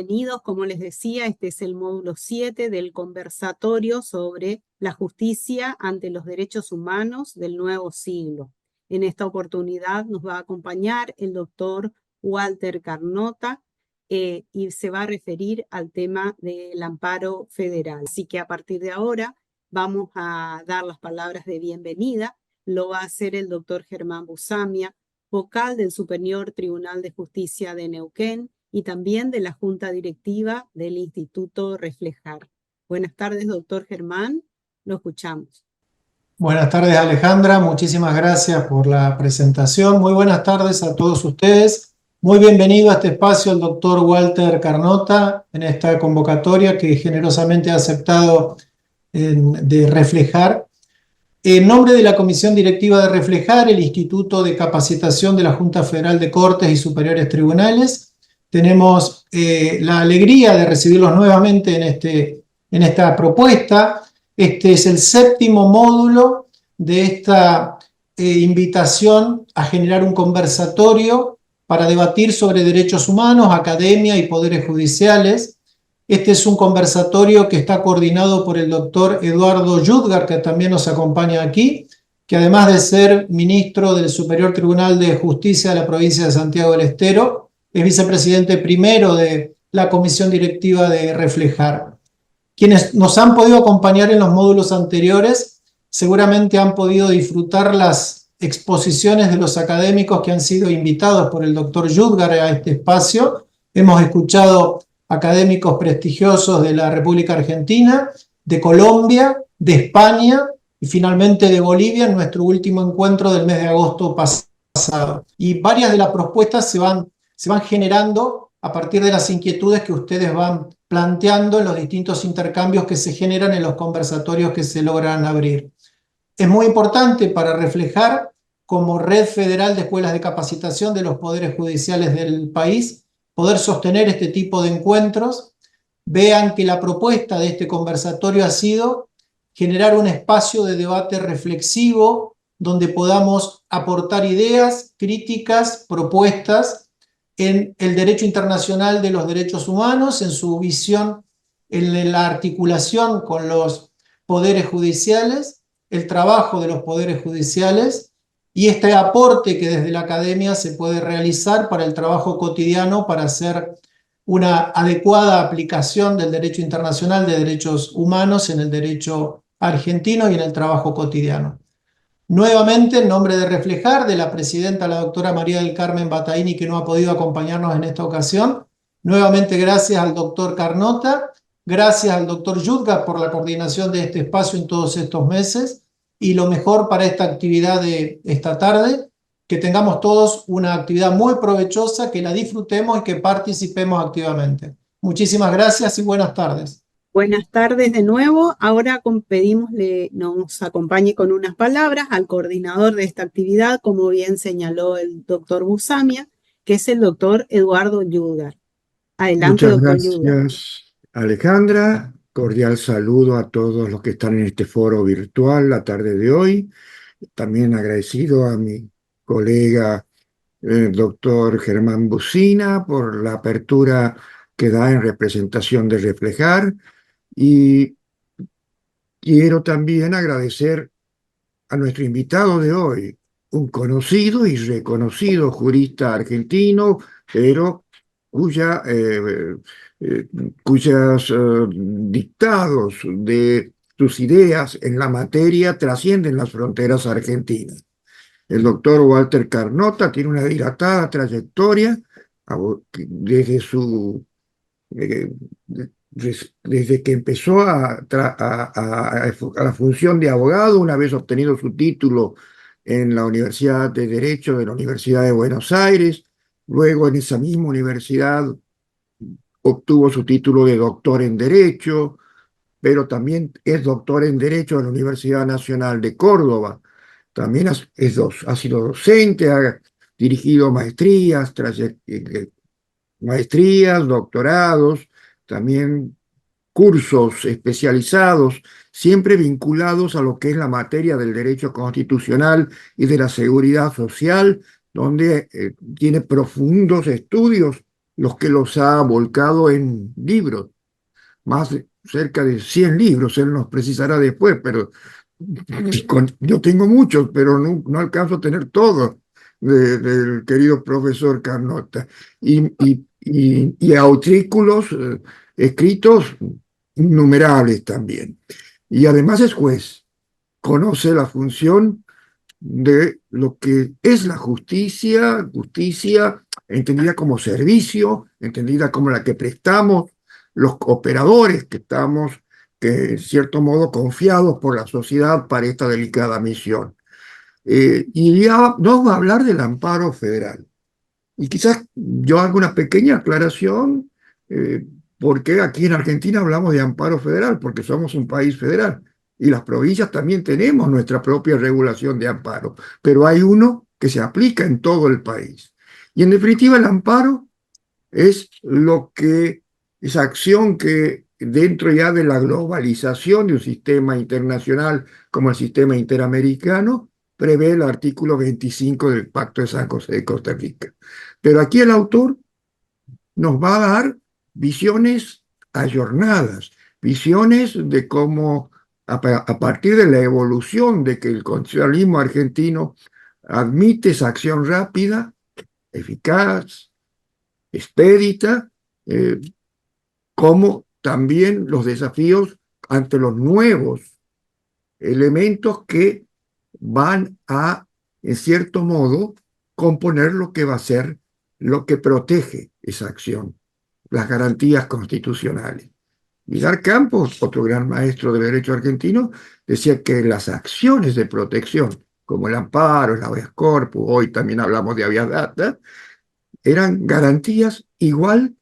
bienvenidos. Como les decía, este es el módulo 7 del conversatorio sobre la justicia ante los derechos humanos del nuevo siglo. En esta oportunidad nos va a acompañar el doctor Walter Carnota y se va a referir al tema del amparo federal. Así que a partir de ahora vamos a dar las palabras de bienvenida. Lo va a hacer el doctor Germán Busamia, vocal del Superior Tribunal de Justicia de Neuquén y también de la Junta Directiva del Instituto Reflejar. Buenas tardes, doctor Germán. Lo escuchamos. Buenas tardes, Alejandra. Muchísimas gracias por la presentación. Muy buenas tardes a todos ustedes. Muy bienvenido a este espacio el doctor Walter Carnota en esta convocatoria que generosamente ha aceptado de Reflejar. En nombre de la Comisión Directiva de Reflejar, el Instituto de Capacitación de la Junta Federal de Cortes y Superiores Tribunales, tenemos la alegría de recibirlos nuevamente en esta propuesta. Este es el 7º módulo de esta invitación a generar un conversatorio para debatir sobre derechos humanos, academia y poderes judiciales. Este es un conversatorio que está coordinado por el doctor Eduardo Yudgar, que también nos acompaña aquí, que además de ser ministro del Superior Tribunal de Justicia de la provincia de Santiago del Estero, es vicepresidente primero de la Comisión Directiva de Reflejar. Quienes nos han podido acompañar en los módulos anteriores seguramente han podido disfrutar las exposiciones de los académicos que han sido invitados por el doctor Yudgar a este espacio. Hemos escuchado académicos prestigiosos de la República Argentina, de Colombia, de España y finalmente de Bolivia en nuestro último encuentro del mes de agosto pasado. Y varias de las propuestas se van generando a partir de las inquietudes que ustedes van planteando en los distintos intercambios que se generan en los conversatorios que se logran abrir. Es muy importante para Reflejar, como red federal de escuelas de capacitación de los poderes judiciales del país, poder sostener este tipo de encuentros. Vean que la propuesta de este conversatorio ha sido generar un espacio de debate reflexivo donde podamos aportar ideas, críticas, propuestas en el derecho internacional de los derechos humanos, en su visión, en la articulación con los poderes judiciales, el trabajo de los poderes judiciales y este aporte que desde la academia se puede realizar para el trabajo cotidiano para hacer una adecuada aplicación del derecho internacional de derechos humanos en el derecho argentino y en el trabajo cotidiano. Nuevamente, en nombre de Reflejar, de la presidenta, la doctora María del Carmen Bataini, que no ha podido acompañarnos en esta ocasión, nuevamente gracias al doctor Carnota, gracias al doctor Yudgar por la coordinación de este espacio en todos estos meses, y lo mejor para esta actividad de esta tarde, que tengamos todos una actividad muy provechosa, que la disfrutemos y que participemos activamente. Muchísimas gracias y buenas tardes. Buenas tardes de nuevo. Ahora pedimos nos acompañe con unas palabras al coordinador de esta actividad, como bien señaló el doctor Busamia, que es el doctor Eduardo Yudgar. Adelante, doctor Yudgar. Muchas gracias, Alejandra. Cordial saludo a todos los que están en este foro virtual la tarde de hoy. También agradecido a mi colega doctor Germán Busamia por la apertura que da en representación de Reflejar. Y quiero también agradecer a nuestro invitado de hoy, un conocido y reconocido jurista argentino, pero cuyos dictados de sus ideas en la materia trascienden las fronteras argentinas. El doctor Walter Carnota tiene una dilatada trayectoria desde que empezó a la función de abogado, una vez obtenido su título en la Universidad de Derecho de la Universidad de Buenos Aires, luego en esa misma universidad obtuvo su título de doctor en Derecho, pero también es doctor en Derecho de la Universidad Nacional de Córdoba. También ha sido docente, ha dirigido maestrías, doctorados, también cursos especializados, siempre vinculados a lo que es la materia del derecho constitucional y de la seguridad social, donde tiene profundos estudios los que los ha volcado en libros, cerca de 100 libros, él nos precisará después, pero yo tengo muchos, pero no alcanzo a tener todos del querido profesor Carnota. Y artículos escritos innumerables también. Y además es juez, conoce la función de lo que es la justicia, justicia entendida como servicio, entendida como la que prestamos los operadores que estamos, que en cierto modo confiados por la sociedad para esta delicada misión. Y ya nos va a hablar del amparo federal. Y quizás yo hago una pequeña aclaración, porque aquí en Argentina hablamos de amparo federal, porque somos un país federal. Y las provincias también tenemos nuestra propia regulación de amparo, pero hay uno que se aplica en todo el país. Y en definitiva, el amparo es esa acción que dentro ya de la globalización de un sistema internacional como el sistema interamericano, prevé el artículo 25 del Pacto de San José de Costa Rica. Pero aquí el autor nos va a dar visiones ayornadas, visiones de cómo a partir de la evolución de que el constitucionalismo argentino admite esa acción rápida, eficaz, expedita, como también los desafíos ante los nuevos elementos que van a, en cierto modo, componer lo que va a ser lo que protege esa acción, las garantías constitucionales. Vidal Campos, otro gran maestro del derecho argentino, decía que las acciones de protección, como el amparo, el habeas corpus, hoy también hablamos de habeas data, eran garantías igual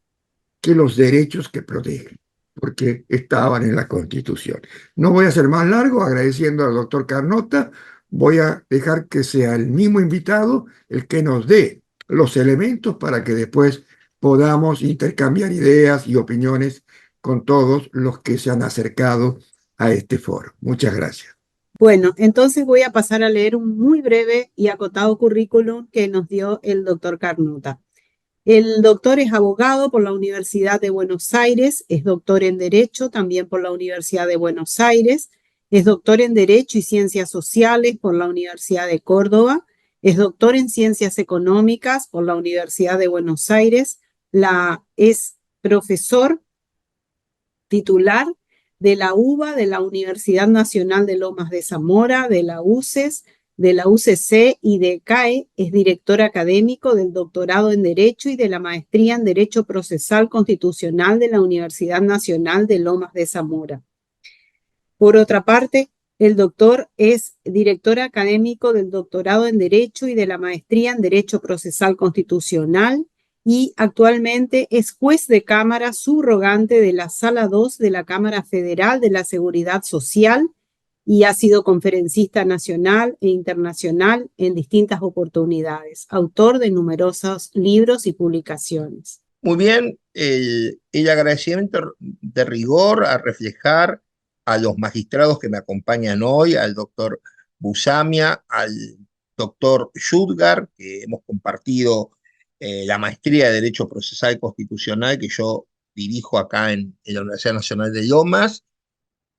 que los derechos que protegen, porque estaban en la Constitución. No voy a ser más largo, agradeciendo al doctor Carnota, voy a dejar que sea el mismo invitado el que nos dé los elementos para que después podamos intercambiar ideas y opiniones con todos los que se han acercado a este foro. Muchas gracias. Bueno, entonces voy a pasar a leer un muy breve y acotado currículum que nos dio el doctor Carnota. El doctor es abogado por la Universidad de Buenos Aires, es doctor en Derecho también por la Universidad de Buenos Aires, es doctor en Derecho y Ciencias Sociales por la Universidad de Córdoba, es doctor en Ciencias Económicas por la Universidad de Buenos Aires, es profesor titular de la UBA, de la Universidad Nacional de Lomas de Zamora, de la UCES, de la UCC y de CAE, es director académico del doctorado en Derecho y de la maestría en Derecho Procesal Constitucional de la Universidad Nacional de Lomas de Zamora. Por otra parte, el doctor es director académico del doctorado en Derecho y de la maestría en Derecho Procesal Constitucional y actualmente es juez de cámara subrogante de la Sala 2 de la Cámara Federal de la Seguridad Social y ha sido conferencista nacional e internacional en distintas oportunidades, autor de numerosos libros y publicaciones. Muy bien, el agradecimiento de rigor a reflejar a los magistrados que me acompañan hoy, al doctor Busamia, al doctor Schutgar, que hemos compartido la maestría de Derecho Procesal Constitucional que yo dirijo acá en la Universidad Nacional de Lomas.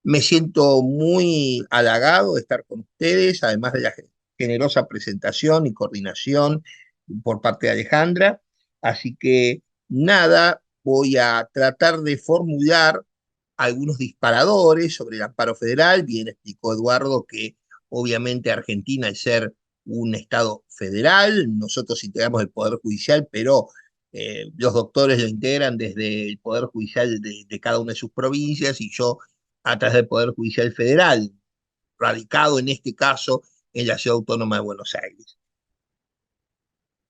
Me siento muy halagado de estar con ustedes, además de la generosa presentación y coordinación por parte de Alejandra. Así que nada, voy a tratar de formular algunos disparadores sobre el amparo federal. Bien explicó Eduardo que obviamente Argentina, al ser un Estado federal, nosotros integramos el Poder Judicial, pero los doctores lo integran desde el Poder Judicial de cada una de sus provincias y yo a través del Poder Judicial Federal, radicado en este caso en la Ciudad Autónoma de Buenos Aires.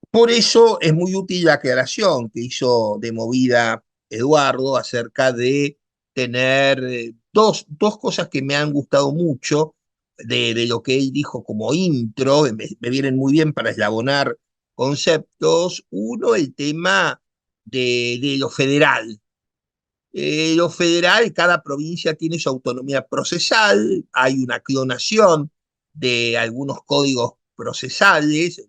Por eso es muy útil la aclaración que hizo de movida Eduardo acerca de tener dos cosas que me han gustado mucho de lo que él dijo como intro, me vienen muy bien para eslabonar conceptos. Uno, el tema de lo federal. Lo federal, cada provincia tiene su autonomía procesal, hay una clonación de algunos códigos procesales,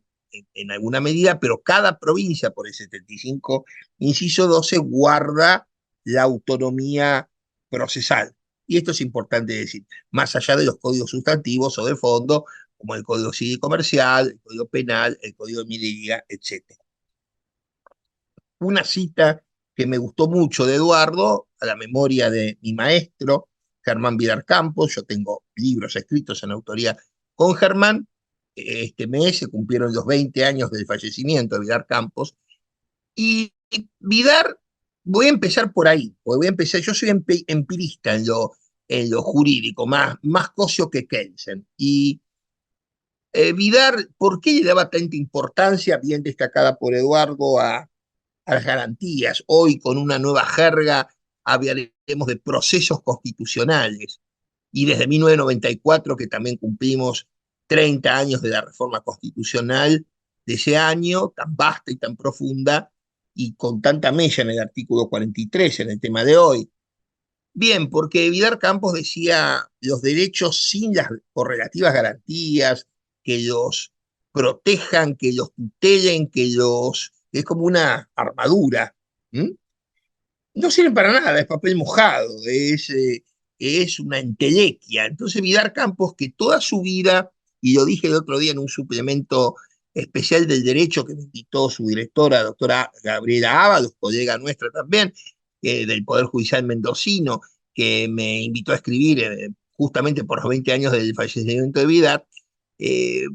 en alguna medida, pero cada provincia, por el 75, inciso 12, guarda la autonomía procesal. Y esto es importante decir, más allá de los códigos sustantivos o de fondo, como el Código Civil y Comercial, el Código Penal, el Código de Minería, etc. Una cita que me gustó mucho de Eduardo, a la memoria de mi maestro, Germán Vidar Campos. Yo tengo libros escritos en autoría con Germán. Este mes se cumplieron los 20 años del fallecimiento de Vidar Campos. Y Vidar, voy a empezar por ahí, voy a empezar, yo soy empirista en lo jurídico, más Cosio que Kelsen. Y Vidar, ¿por qué le daba tanta importancia, bien destacada por Eduardo, a las garantías? Hoy, con una nueva jerga, hablaremos de procesos constitucionales. Y desde 1994, que también cumplimos 30 años de la reforma constitucional, de ese año tan vasta y tan profunda, y con tanta mella en el artículo 43, en el tema de hoy. Bien, porque Vidar Campos decía los derechos sin las correlativas garantías, que los protejan, que los tutelen, es como una armadura. ¿Mm? No sirven para nada, es papel mojado, es una entelequia. Entonces Vidar Campos, que toda su vida, y lo dije el otro día en un suplemento especial del derecho que me invitó su directora, doctora Gabriela Ábalos, colega nuestra también, del Poder Judicial Mendocino, que me invitó a escribir justamente por los 20 años del fallecimiento de Vidar.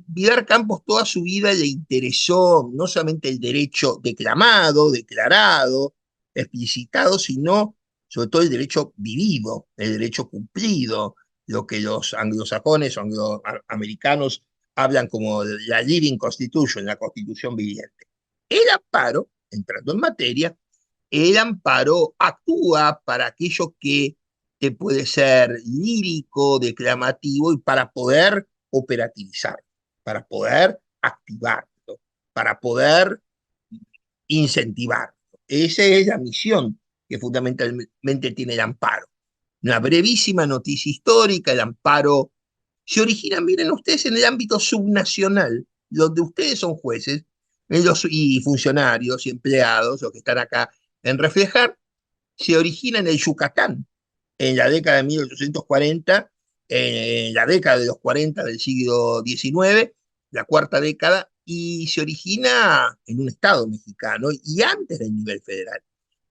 Vidar Campos toda su vida le interesó no solamente el derecho declamado, declarado, explicitado, sino sobre todo el derecho vivido, el derecho cumplido, lo que los anglosajones o angloamericanos hablan como la living constitution, la constitución viviente. El amparo, entrando en materia, el amparo actúa para aquello que te puede ser lírico, declamativo, y para poder operativizarlo, para poder activarlo, para poder incentivarlo. Esa es la misión que fundamentalmente tiene el amparo. Una brevísima noticia histórica: el amparo se origina, miren ustedes, en el ámbito subnacional, donde ustedes son jueces y funcionarios y empleados, los que están acá en Reflejar. Se origina en el Yucatán, en la década de 1840, en la década de los 40 del siglo XIX, la cuarta década, y se origina en un estado mexicano y antes del nivel federal.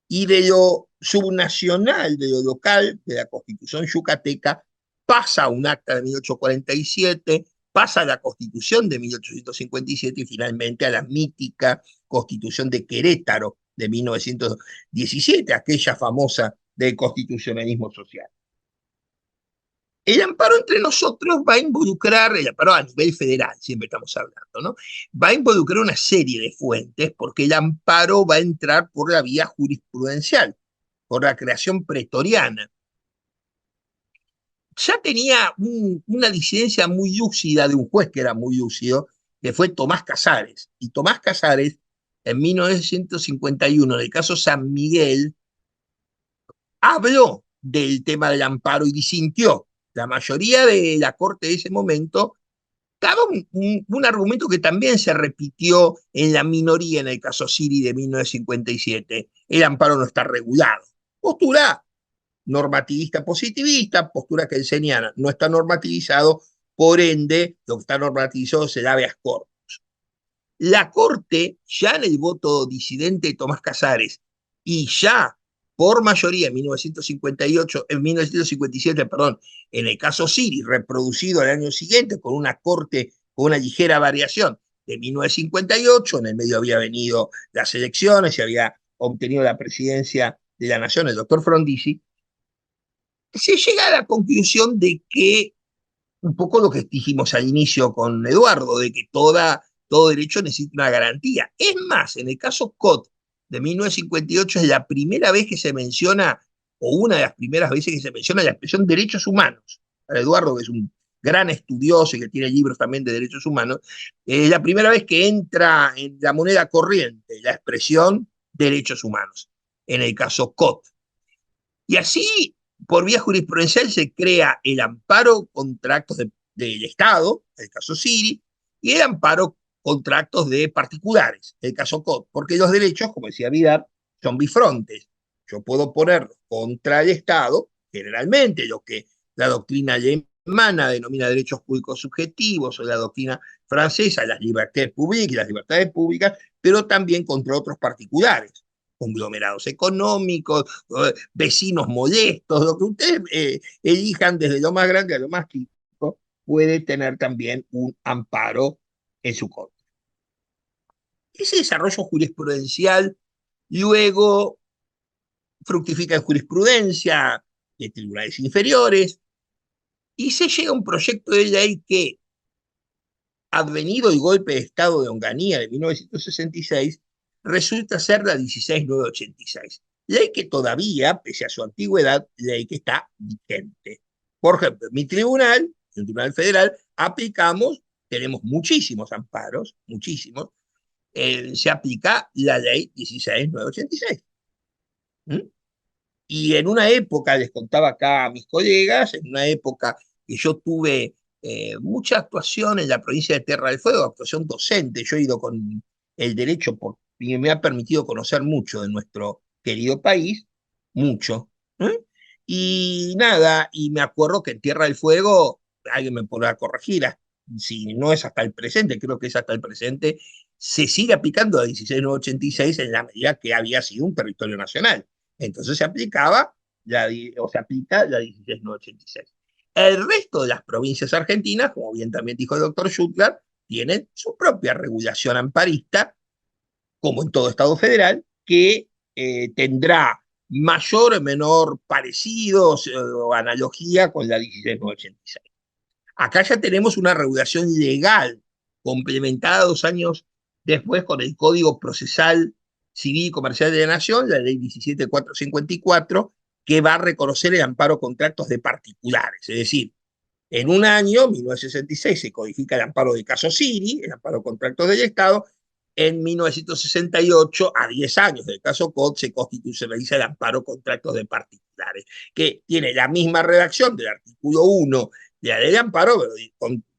Y de lo subnacional, de lo local, de la Constitución yucateca, pasa a un acta de 1847, pasa a la Constitución de 1857 y finalmente a la mítica Constitución de Querétaro de 1917, aquella famosa del constitucionalismo social. El amparo entre nosotros va a involucrar, el amparo a nivel federal, siempre estamos hablando, ¿no? Va a involucrar una serie de fuentes, porque el amparo va a entrar por la vía jurisprudencial, por la creación pretoriana. Ya tenía una disidencia muy lúcida de un juez que era muy lúcido, que fue Tomás Casares. Y Tomás Casares, en 1951, en el caso San Miguel, habló del tema del amparo y disintió. La mayoría de la corte de ese momento daba un argumento que también se repitió en la minoría en el caso Siri de 1957. El amparo no está regulado. Postura normativista positivista, postura kelseniana, no está normativizado, por ende, lo que está normativizado es el habeas corpus. La Corte, ya en el voto disidente de Tomás Casares, y ya por mayoría en 1957, perdón, en el caso Siri, reproducido al año siguiente con una Corte con una ligera variación de 1958, en el medio había venido las elecciones y había obtenido la presidencia de la Nación el doctor Frondizi, se llega a la conclusión de que, un poco lo que dijimos al inicio con Eduardo, de que todo derecho necesita una garantía. Es más, en el caso Cot de 1958 es la primera vez que se menciona, o una de las primeras veces que se menciona, la expresión derechos humanos. Para Eduardo, que es un gran estudioso y que tiene libros también de derechos humanos, es la primera vez que entra en la moneda corriente la expresión derechos humanos, en el caso Cot. Y así, por vía jurisprudencial, se crea el amparo contra actos del Estado, el caso Siri, y el amparo contratos de particulares, el caso COT, porque los derechos, como decía Vidal, son bifrontes. Yo puedo ponerlos contra el Estado, generalmente lo que la doctrina alemana denomina derechos públicos subjetivos, o la doctrina francesa, las libertades públicas y las libertades públicas, pero también contra otros particulares, conglomerados económicos, vecinos molestos, lo que ustedes elijan desde lo más grande a lo más chico, puede tener también un amparo en su contra. Ese desarrollo jurisprudencial luego fructifica en jurisprudencia de tribunales inferiores y se llega a un proyecto de ley que, advenido el golpe de Estado de Onganía de 1966, resulta ser la 16986. Ley que todavía, pese a su antigüedad, ley que está vigente. Por ejemplo, en mi tribunal, en el Tribunal Federal, aplicamos, tenemos muchísimos amparos, muchísimos, se aplica la ley 16986. ¿Mm? Y en una época, les contaba acá a mis colegas, en una época que yo tuve mucha actuación en la provincia de Tierra del Fuego, actuación docente, yo he ido con el derecho y me ha permitido conocer mucho de nuestro querido país, mucho. ¿Eh? Y nada, y me acuerdo que en Tierra del Fuego, alguien me podrá corregir, si no es hasta el presente, creo que es hasta el presente, se sigue aplicando la 16986 en la medida que había sido un territorio nacional. Entonces se aplicaba, o se aplica la 16986. El resto de las provincias argentinas, como bien también dijo el doctor Schuttler, tienen su propia regulación amparista, como en todo Estado federal, que tendrá mayor o menor parecido o analogía con la 16986. Acá ya tenemos una regulación legal complementada 2 años después con el Código Procesal Civil y Comercial de la Nación, la ley 17454, que va a reconocer el amparo contra actos de particulares. Es decir, en un año, 1966, se codifica el amparo de caso Siri, el amparo contra actos del Estado. En 1968, a 10 años del caso COT, se constitucionaliza el amparo contra actos de particulares, que tiene la misma redacción del artículo 1 de la ley de amparo, pero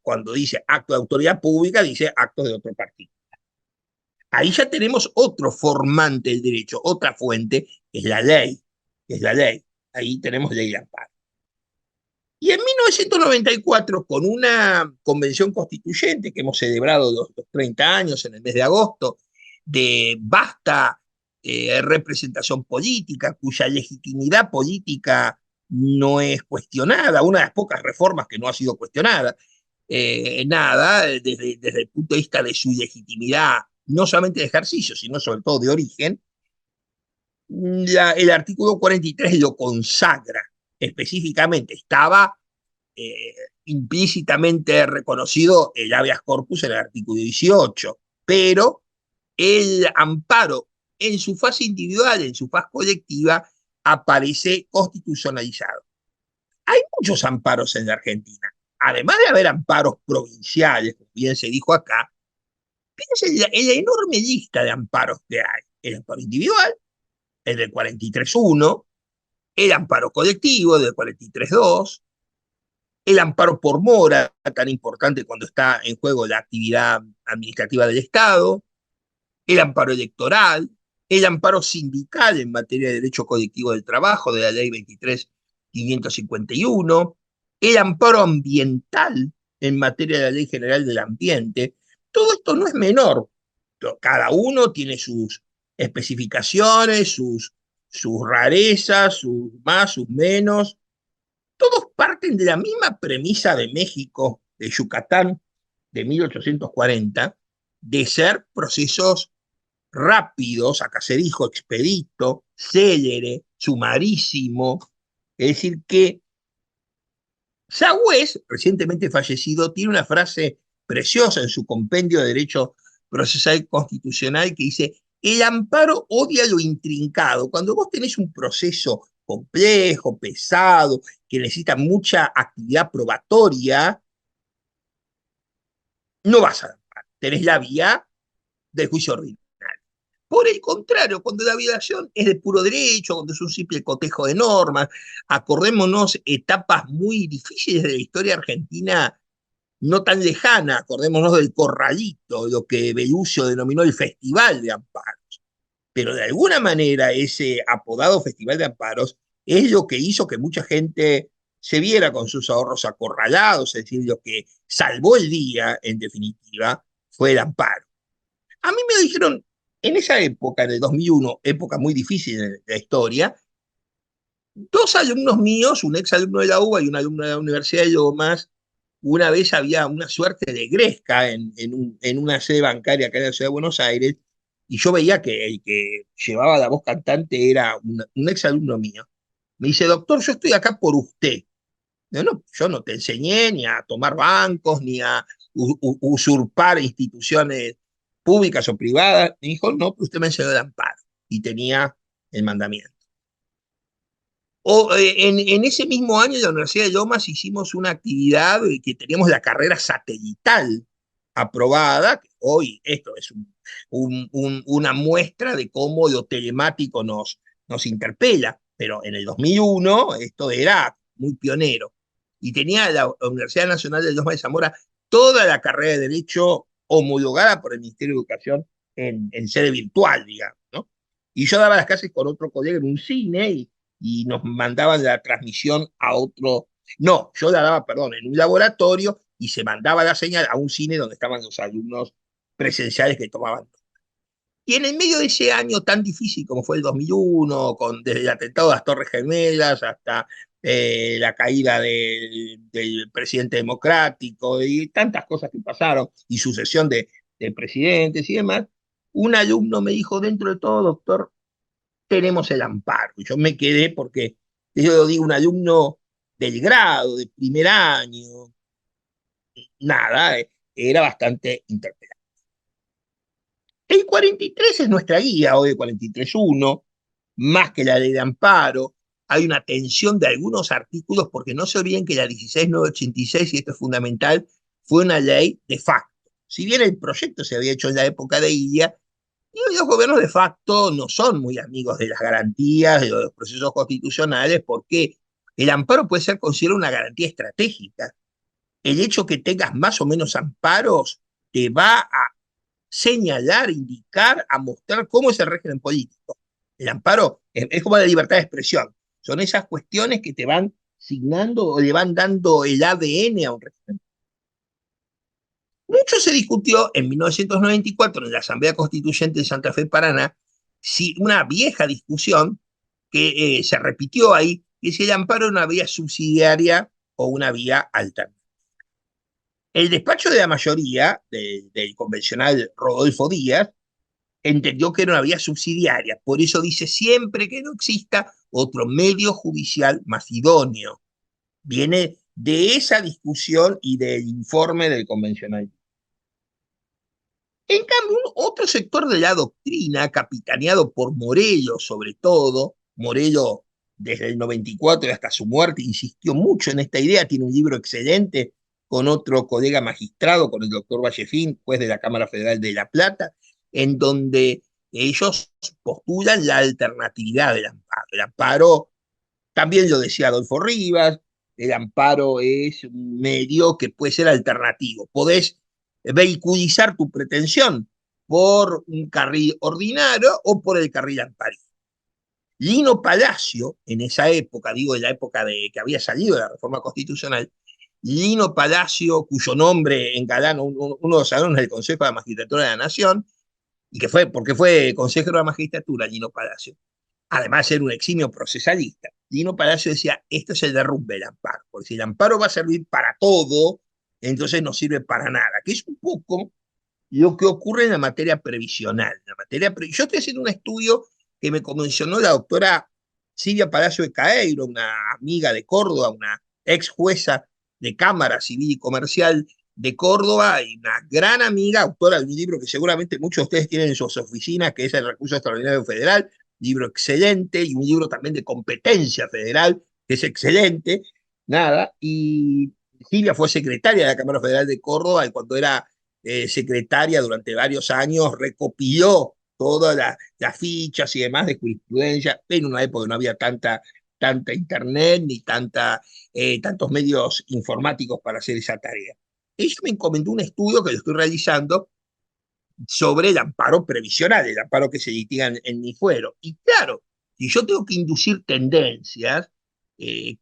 cuando dice acto de autoridad pública, dice acto de otro particular. Ahí ya tenemos otro formante del derecho, otra fuente, que es la ley, que es la ley. Ahí tenemos ley de amparo. Y en 1994, con una convención constituyente que hemos celebrado los 30 años en el mes de agosto, de vasta representación política, cuya legitimidad política no es cuestionada, una de las pocas reformas que no ha sido cuestionada, nada, desde el punto de vista de su legitimidad, no solamente de ejercicio, sino sobre todo de origen, el artículo 43 lo consagra específicamente. Estaba implícitamente reconocido el habeas corpus en el artículo 18, pero el amparo en su fase individual, en su fase colectiva, aparece constitucionalizado. Hay muchos amparos en la Argentina. Además de haber amparos provinciales, como bien se dijo acá, fíjense en la enorme lista de amparos que hay. El amparo individual, el del 43.1, el amparo colectivo del 43.2, el amparo por mora, tan importante cuando está en juego la actividad administrativa del Estado, el amparo electoral, el amparo sindical en materia de derecho colectivo del trabajo de la ley 23.551, el amparo ambiental en materia de la ley general del ambiente. Todo esto no es menor. Cada uno tiene sus especificaciones, sus rarezas, sus más, sus menos. Todos parten de la misma premisa de México, de Yucatán, de 1840, de ser procesos rápidos, acá se dijo expedito, célere, sumarísimo. Es decir, que Sagüez, recientemente fallecido, tiene una frase preciosa en su compendio de Derecho Procesal Constitucional que dice: el amparo odia lo intrincado. Cuando vos tenés un proceso complejo, pesado, que necesita mucha actividad probatoria, no vas a amparo. Tenés la vía del juicio ordinario. Por el contrario, cuando la violación es de puro derecho, cuando es un simple cotejo de normas, acordémonos etapas muy difíciles de la historia argentina, no tan lejana, acordémonos del Corralito, lo que Belluccio denominó el Festival de Amparos. Pero de alguna manera ese apodado Festival de Amparos es lo que hizo que mucha gente se viera con sus ahorros acorralados, es decir, lo que salvó el día, en definitiva, fue el amparo. A mí me dijeron, en esa época, en el 2001, época muy difícil de la historia, dos alumnos míos, un ex alumno de la UBA y un alumno de la Universidad de Lomas, una vez había una suerte de gresca en una sede bancaria acá en la ciudad de Buenos Aires, y yo veía que el que llevaba la voz cantante era un ex alumno mío. Me dice, doctor, yo estoy acá por usted. No, yo no te enseñé ni a tomar bancos, ni a usurpar instituciones públicas o privadas. Me dijo, no, pero usted me enseñó el amparo y tenía el mandamiento. En ese mismo año en la Universidad de Lomas hicimos una actividad que teníamos la carrera satelital aprobada, que hoy esto es una muestra de cómo lo telemático nos interpela, pero en el 2001 esto era muy pionero. Y tenía la Universidad Nacional de Lomas de Zamora toda la carrera de Derecho homologada por el Ministerio de Educación en sede virtual, digamos, ¿no? Y yo daba las clases con otro colega en un cine y nos mandaban la transmisión a otro, no, yo la daba, perdón, en un laboratorio y se mandaba la señal a un cine donde estaban los alumnos presenciales que tomaban. Y en el medio de ese año tan difícil como fue el 2001, desde el atentado de las Torres Gemelas hasta la caída del presidente democrático y tantas cosas que pasaron, y sucesión de presidentes y demás, un alumno me dijo, dentro de todo, doctor, tenemos el amparo. Y yo me quedé porque, yo lo digo, un alumno del grado, de primer año, nada, era bastante interpelante. El 43 es nuestra guía, hoy el 43.1, más que la ley de amparo. Hay una tensión de algunos artículos, porque no se olviden que la 16.986, y esto es fundamental, fue una ley de facto. Si bien el proyecto se había hecho en la época de Illa, y los gobiernos de facto no son muy amigos de las garantías, de los procesos constitucionales, porque el amparo puede ser considerado una garantía estratégica. El hecho que tengas más o menos amparos te va a señalar, indicar, a mostrar cómo es el régimen político. El amparo es como la libertad de expresión. Son esas cuestiones que te van signando o le van dando el ADN a un régimen. Mucho se discutió en 1994 en la Asamblea Constituyente de Santa Fe, Paraná, si una vieja discusión que se repitió ahí, que si el amparo era una vía subsidiaria o una vía alternativa. El despacho de la mayoría del convencional Rodolfo Díaz entendió que era una vía subsidiaria, por eso dice siempre que no exista otro medio judicial más idóneo. Viene de esa discusión y del informe del convencional. En cambio, otro sector de la doctrina, capitaneado por Morello sobre todo, Morello desde el 94 hasta su muerte insistió mucho en esta idea, tiene un libro excelente con otro colega magistrado, con el doctor Vallefín, juez de la Cámara Federal de La Plata, en donde ellos postulan la alternatividad del amparo. El amparo, también lo decía Adolfo Rivas, el amparo es un medio que puede ser alternativo. Podés vehiculizar tu pretensión por un carril ordinario o por el carril amparo. Lino Palacio, en esa época, digo en la época de que había salido de la reforma constitucional, Lino Palacio, cuyo nombre engalana uno de los salones del Consejo de la Magistratura de la Nación, y que porque fue consejero de la magistratura, Lino Palacio, además era un eximio procesalista. Lino Palacio decía, esto es el derrumbe del amparo, porque si el amparo va a servir para todo, entonces no sirve para nada, que es un poco lo que ocurre en la materia previsional. Yo estoy haciendo un estudio que me convencionó la doctora Silvia Palacio de Caeiro, una amiga de Córdoba, una ex jueza de Cámara Civil y Comercial de Córdoba, y una gran amiga, autora de un libro que seguramente muchos de ustedes tienen en sus oficinas, que es El Recurso Extraordinario Federal, libro excelente, y un libro también de competencia federal, que es excelente, nada, y Silvia fue secretaria de la Cámara Federal de Córdoba, y cuando era secretaria durante varios años recopiló todas las fichas y demás de jurisprudencia, en una época que no había tanta internet ni tantos medios informáticos para hacer esa tarea. ella me encomendó un estudio que lo estoy realizando sobre el amparo previsional, el amparo que se litiga en mi fuero. Y claro, si yo tengo que inducir tendencias,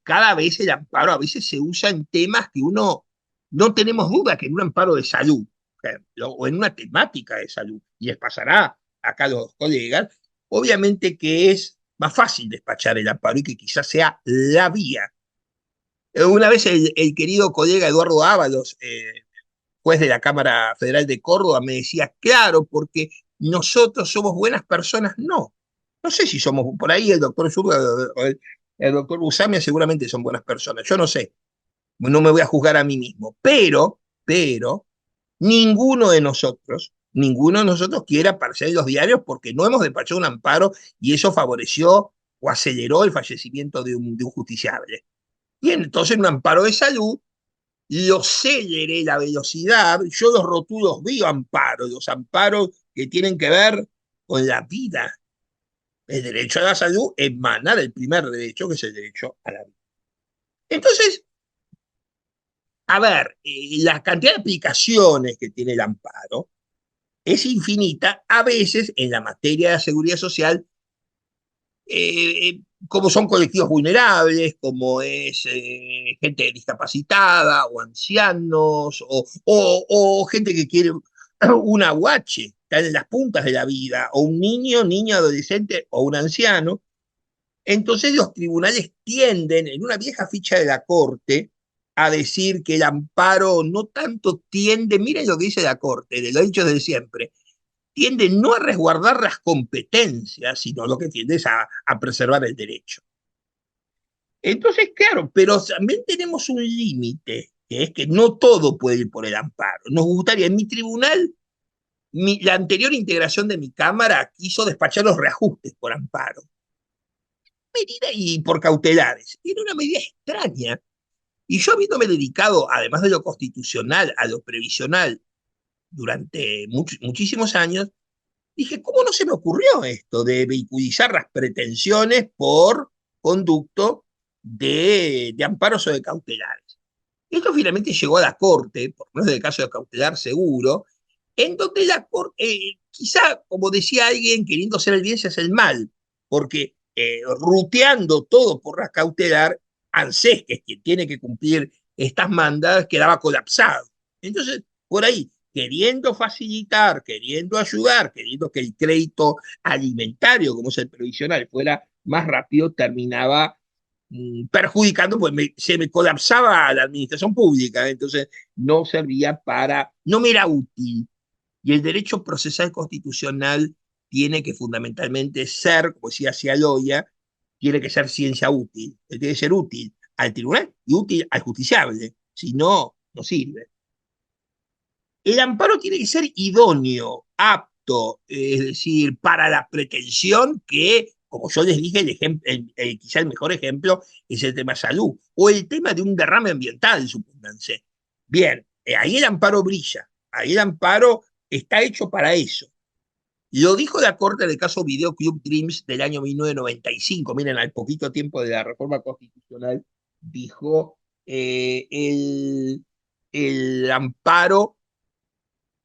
cada vez el amparo a veces se usa en temas que uno no tenemos duda que en un amparo de salud, por ejemplo, o en una temática de salud, y les pasará acá a los colegas, obviamente que es más fácil despachar el amparo y que quizás sea la vía. Una vez el querido colega Eduardo Ábalos, juez de la Cámara Federal de Córdoba, me decía, claro, porque nosotros somos buenas personas. No, no sé si somos, por ahí el doctor Zurdo o el doctor Busamia seguramente son buenas personas, yo no sé, no me voy a juzgar a mí mismo, pero, ninguno de nosotros quiere aparecer en los diarios porque no hemos despachado un amparo y eso favoreció o aceleró el fallecimiento de un justiciable. Y entonces en un amparo de salud, lo célere, la velocidad, yo los rótulos veo amparos, los amparos que tienen que ver con la vida. El derecho a la salud emana del primer derecho, que es el derecho a la vida. Entonces, a ver, la cantidad de aplicaciones que tiene el amparo es infinita. A veces, en la materia de la seguridad social, como son colectivos vulnerables, como es gente discapacitada o ancianos o gente que quiere un aguache, está en las puntas de la vida, o un niño, niña, adolescente o un anciano. Entonces los tribunales tienden, en una vieja ficha de la Corte, a decir que el amparo no tanto tiende, miren lo que dice la Corte, de lo dicho desde siempre, tiende no a resguardar las competencias, sino lo que tiende es a preservar el derecho. Entonces, claro, pero también tenemos un límite, que es que no todo puede ir por el amparo. Nos gustaría, en mi tribunal, la anterior integración de mi Cámara quiso despachar los reajustes por amparo. Medida y por cautelares. Era una medida extraña. Y yo habiéndome dedicado, además de lo constitucional, a lo previsional durante muchísimos años, dije, ¿cómo no se me ocurrió esto de vehiculizar las pretensiones por conducto de amparos o de cautelares? Esto finalmente llegó a la Corte, por lo menos en el caso de cautelar seguro, en donde la Corte, quizá, como decía alguien, queriendo hacer el bien se hace el mal, porque ruteando todo por la cautelar, ANSES, que es quien tiene que cumplir estas mandadas, quedaba colapsado. Entonces, por ahí, queriendo facilitar, queriendo ayudar, queriendo que el crédito alimentario, como es el previsional, fuera más rápido, terminaba perjudicando, pues se me colapsaba la administración pública, entonces no servía no me era útil. Y el derecho procesal constitucional tiene que fundamentalmente ser, como decía Cialoya, tiene que ser ciencia útil, tiene que ser útil al tribunal y útil al justiciable, si no, no sirve. El amparo tiene que ser idóneo, apto, es decir, para la pretensión que, como yo les dije, quizá el mejor ejemplo es el tema salud, o el tema de un derrame ambiental, supónganse. Bien, ahí el amparo brilla, ahí el amparo está hecho para eso. Lo dijo la Corte del caso Video Club Dreams del año 1995, miren, al poquito tiempo de la reforma constitucional, dijo el amparo,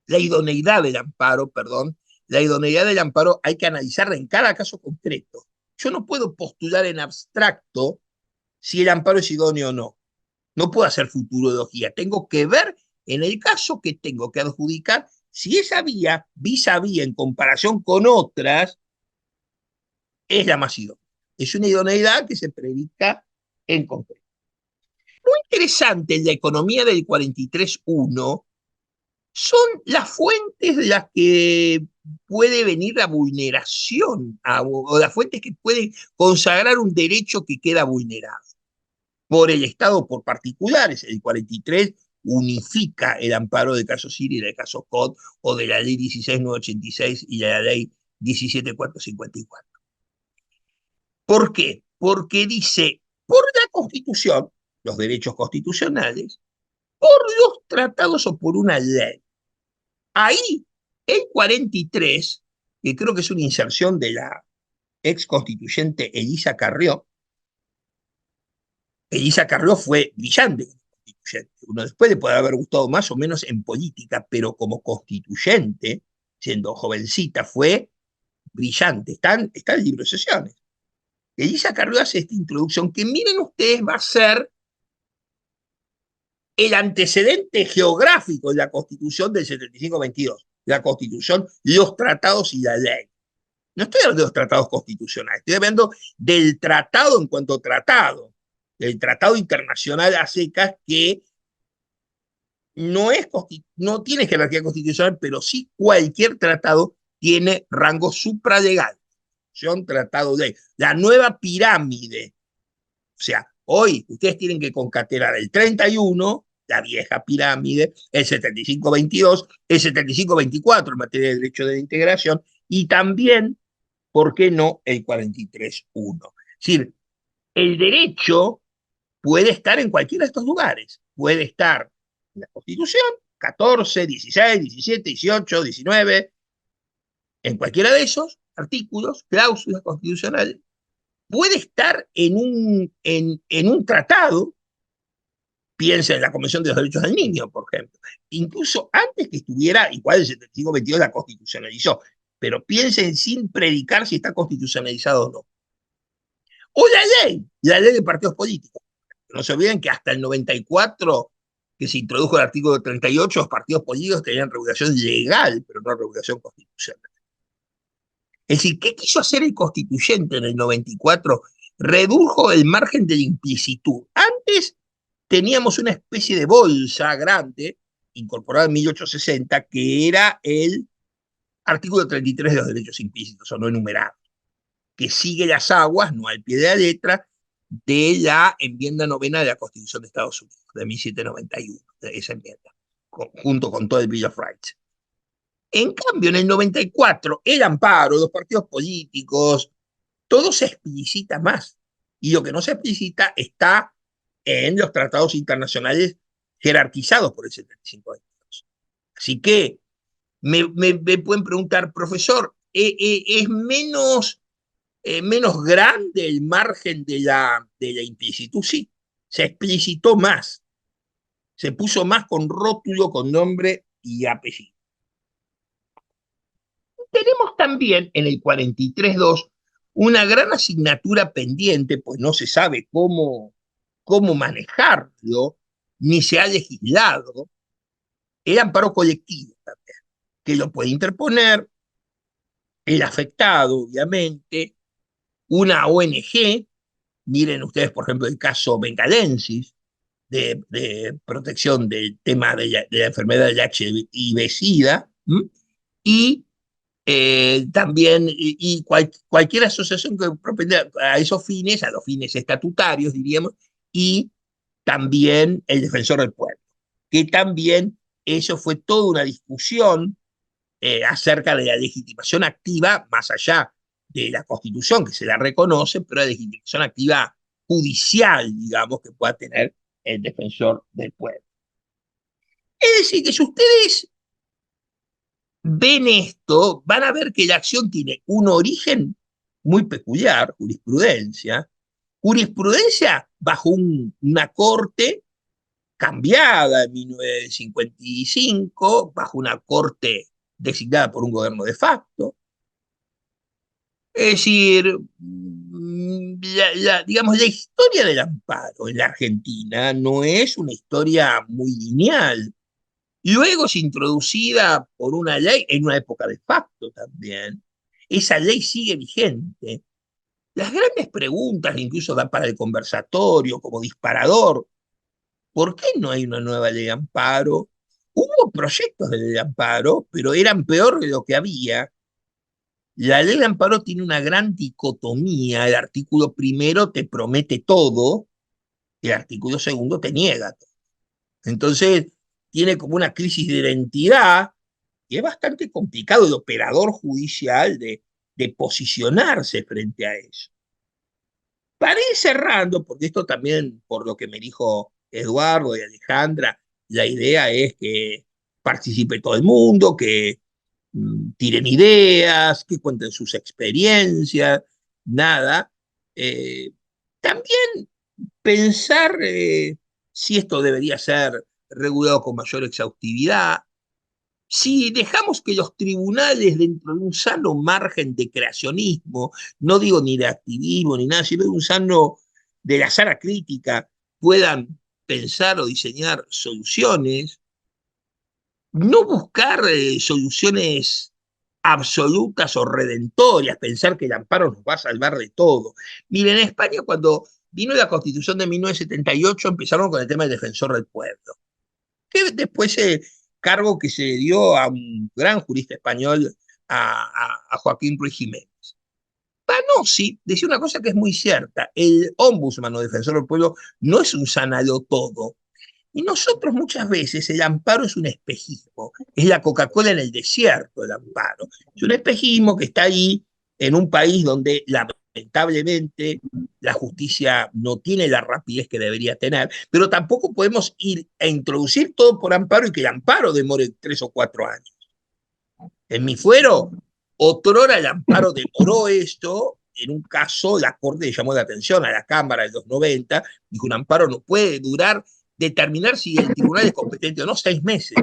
la idoneidad del amparo hay que analizarla en cada caso concreto. Yo no puedo postular en abstracto si el amparo es idóneo o no. No puedo hacer futurología. Tengo que ver en el caso que tengo que adjudicar si esa vía, vis a vis en comparación con otras, es la más idónea. Es una idoneidad que se predica en concreto. Muy interesante en la economía del 43.1 son las fuentes de las que puede venir la vulneración, o las fuentes que pueden consagrar un derecho que queda vulnerado. Por el Estado, por particulares, el 43 unifica el amparo del caso Siri y del caso COD, o de la ley 16.986 y de la ley 17.454. ¿Por qué? Porque dice, por la Constitución, los derechos constitucionales, por los tratados o por una ley. Ahí, el 43, que creo que es una inserción de la ex constituyente Elisa Carrió fue brillante constituyente. Uno después le puede haber gustado más o menos en política, pero como constituyente, siendo jovencita, fue brillante. Está en el libro de sesiones. Elisa Carrió hace esta introducción que, miren ustedes, va a ser el antecedente geográfico de la Constitución del 75-22, la Constitución, los tratados y la ley. No estoy hablando de los tratados constitucionales, estoy hablando del tratado en cuanto a tratado, del tratado internacional a secas que no tiene jerarquía constitucional, pero sí cualquier tratado tiene rango supralegal. Tratado de la nueva pirámide. O sea, hoy ustedes tienen que concatenar el 31, la vieja pirámide, el 75-22, el 75-24 en materia de derecho de la integración, y también, ¿por qué no?, el 43-1. Es decir, el derecho puede estar en cualquiera de estos lugares. Puede estar en la Constitución, 14, 16, 17, 18, 19, en cualquiera de esos artículos, cláusulas constitucionales. Puede estar en un tratado, piensa en la Convención de los Derechos del Niño, por ejemplo, incluso antes que estuviera, igual el 75-22 la constitucionalizó, pero piensen sin predicar si está constitucionalizado o no. O la ley de partidos políticos. No se olviden que hasta el 94, que se introdujo el artículo 38, los partidos políticos tenían regulación legal, pero no regulación constitucional. Es decir, ¿qué quiso hacer el constituyente en el 94? Redujo el margen de la implicitud. Antes teníamos una especie de bolsa grande, incorporada en 1860, que era el artículo 33 de los derechos implícitos o no enumerados, que sigue las aguas, no al pie de la letra, de la enmienda novena de la Constitución de Estados Unidos, de 1791, de esa enmienda, junto con todo el Bill of Rights. En cambio, en el 94, el amparo, los partidos políticos, todo se explicita más. Y lo que no se explicita está en los tratados internacionales jerarquizados por el 75-22. Así que me pueden preguntar, profesor, ¿es menos grande el margen de la implicitud? Sí, se explicitó más. Se puso más con rótulo, con nombre y apellido. Tenemos también en el 43.2 una gran asignatura pendiente, pues no se sabe cómo manejarlo, ni se ha legislado, el amparo colectivo también, que lo puede interponer el afectado, obviamente, una ONG, miren ustedes, por ejemplo, el caso Bengalensis, de protección del tema de la enfermedad del HIV-Sida, y también cualquier asociación que propenda a esos fines, a los fines estatutarios, diríamos, y también el defensor del pueblo, que también eso fue toda una discusión acerca de la legitimación activa, más allá de la Constitución, que se la reconoce, pero la legitimación activa judicial, digamos, que pueda tener el defensor del pueblo. Es decir, que si ustedes ven esto, van a ver que la acción tiene un origen muy peculiar, jurisprudencia bajo una corte cambiada en 1955, bajo una corte designada por un gobierno de facto. Es decir, digamos, la historia del amparo en la Argentina no es una historia muy lineal. Luego es introducida por una ley en una época de facto también. Esa ley sigue vigente. Las grandes preguntas incluso dan para el conversatorio como disparador. ¿Por qué no hay una nueva ley de amparo? Hubo proyectos de ley de amparo, pero eran peor de lo que había. La ley de amparo tiene una gran dicotomía. El artículo primero te promete todo, el artículo segundo te niega todo. Entonces, tiene como una crisis de identidad y es bastante complicado el operador judicial de posicionarse frente a eso. Para ir cerrando, porque esto también, por lo que me dijo Eduardo y Alejandra, la idea es que participe todo el mundo, que tiren ideas, que cuenten sus experiencias, nada. También pensar si esto debería ser regulado con mayor exhaustividad, si dejamos que los tribunales, dentro de un sano margen de creacionismo, no digo ni de activismo ni nada, sino de un sano de la sana crítica, puedan pensar o diseñar soluciones, no buscar soluciones absolutas o redentorias, pensar que el amparo nos va a salvar de todo. Miren, en España cuando vino la Constitución de 1978 empezaron con el tema del defensor del pueblo, que después cargo que se le dio a un gran jurista español, a Joaquín Ruiz Jiménez. Panosi decía una cosa que es muy cierta: el ombudsman o defensor del pueblo no es un sanado todo. Y nosotros muchas veces el amparo es un espejismo, es la Coca-Cola en el desierto el amparo. Es un espejismo que está ahí en un país donde lamentablemente la justicia no tiene la rapidez que debería tener, pero tampoco podemos ir a introducir todo por amparo y que el amparo demore 3 o 4 años. En mi fuero, otrora el amparo demoró esto. En un caso, la Corte llamó la atención a la Cámara de los 90, dijo: un amparo no puede durar, determinar si el tribunal es competente o no, 6 meses.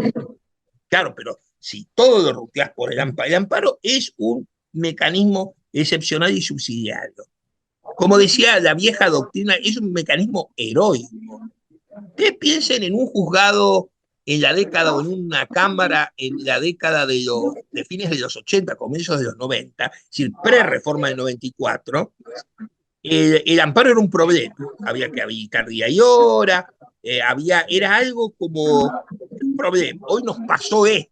Claro, pero si todo lo ruteás por el amparo es un mecanismo excepcional y subsidiario. Como decía la vieja doctrina, es un mecanismo heroico. Ustedes piensen en un juzgado en la década, o en una cámara en la década de fines de los 80, comienzos de los 90, es decir, pre-reforma del 94, el amparo era un problema. Había que habilitar día y hora, era algo como un problema. Hoy nos pasó esto.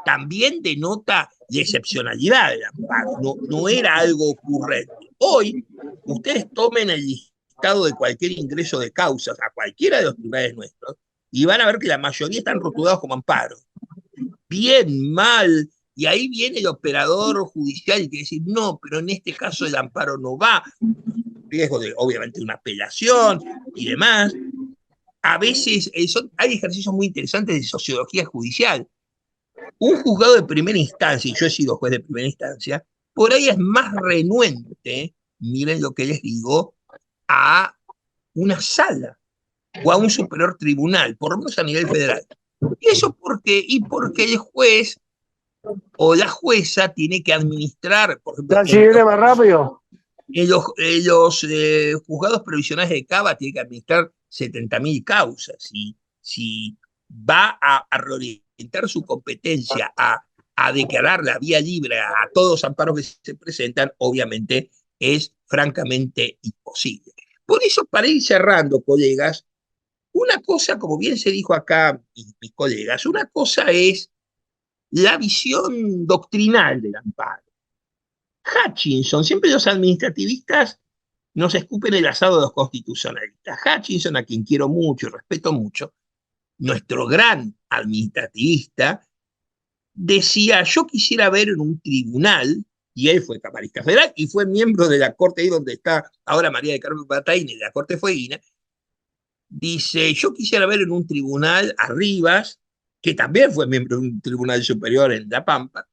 También denota la excepcionalidad del amparo, no era algo ocurrente. Hoy, ustedes tomen el listado de cualquier ingreso de causas a cualquiera de los tribunales nuestros y van a ver que la mayoría están rotulados como amparo. Bien, mal, y ahí viene el operador judicial y quiere decir: no, pero en este caso el amparo no va, riesgo de obviamente una apelación y demás. A veces hay ejercicios muy interesantes de sociología judicial. Un juzgado de primera instancia, y yo he sido juez de primera instancia, por ahí es más renuente, miren lo que les digo, a una sala o a un superior tribunal, por lo menos a nivel federal. ¿Y eso por qué? Y porque el juez o la jueza tiene que administrar, por ejemplo, más rápido. en los juzgados provisionales de Cava tiene que administrar 70.000 causas. Y si va a reorientar su competencia a declarar la vía libre a todos los amparos que se presentan, obviamente es francamente imposible. Por eso, para ir cerrando, colegas, una cosa, como bien se dijo acá mis colegas, una cosa es la visión doctrinal del amparo. Hutchinson, siempre los administrativistas nos escupen el asado de los constitucionalistas. Hutchinson, a quien quiero mucho y respeto mucho, nuestro gran administrativista, decía: yo quisiera ver en un tribunal, y él fue camarista federal y fue miembro de la Corte, ahí donde está ahora María de Carmen Bataini, de la Corte Fueguina, dice: yo quisiera ver en un tribunal a Rivas, que también fue miembro de un tribunal superior en La Pampa,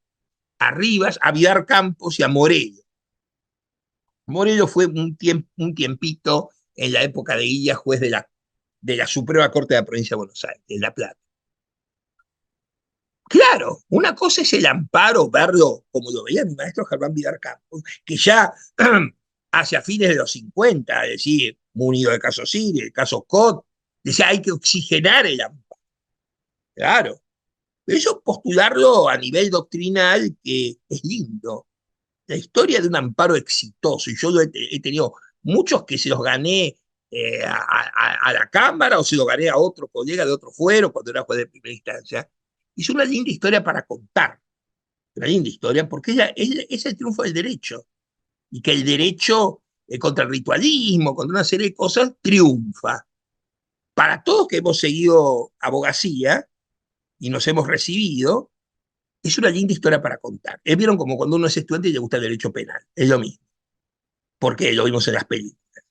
a Rivas, a Vidar Campos y a Morello. Morello fue un tiempito en la época de Illa juez de la Suprema Corte de la Provincia de Buenos Aires, en La Plata. Claro, una cosa es el amparo, verlo como lo veía mi maestro Germán Vidar Campos, que ya hacia fines de los 50, es decir, munido del caso Siria, el caso Cot, decía: hay que oxigenar el amparo. Claro, eso postularlo a nivel doctrinal, que es lindo. La historia de un amparo exitoso, y yo he tenido muchos que se los gané a la Cámara, o se los gané a otro colega de otro fuero cuando era juez de primera instancia. Es una linda historia para contar, una linda historia, porque es el triunfo del derecho, y que el derecho contra el ritualismo, contra una serie de cosas, triunfa. Para todos que hemos seguido abogacía y nos hemos recibido, es una linda historia para contar. Vieron como cuando uno es estudiante y le gusta el derecho penal, es lo mismo, porque lo vimos en las películas.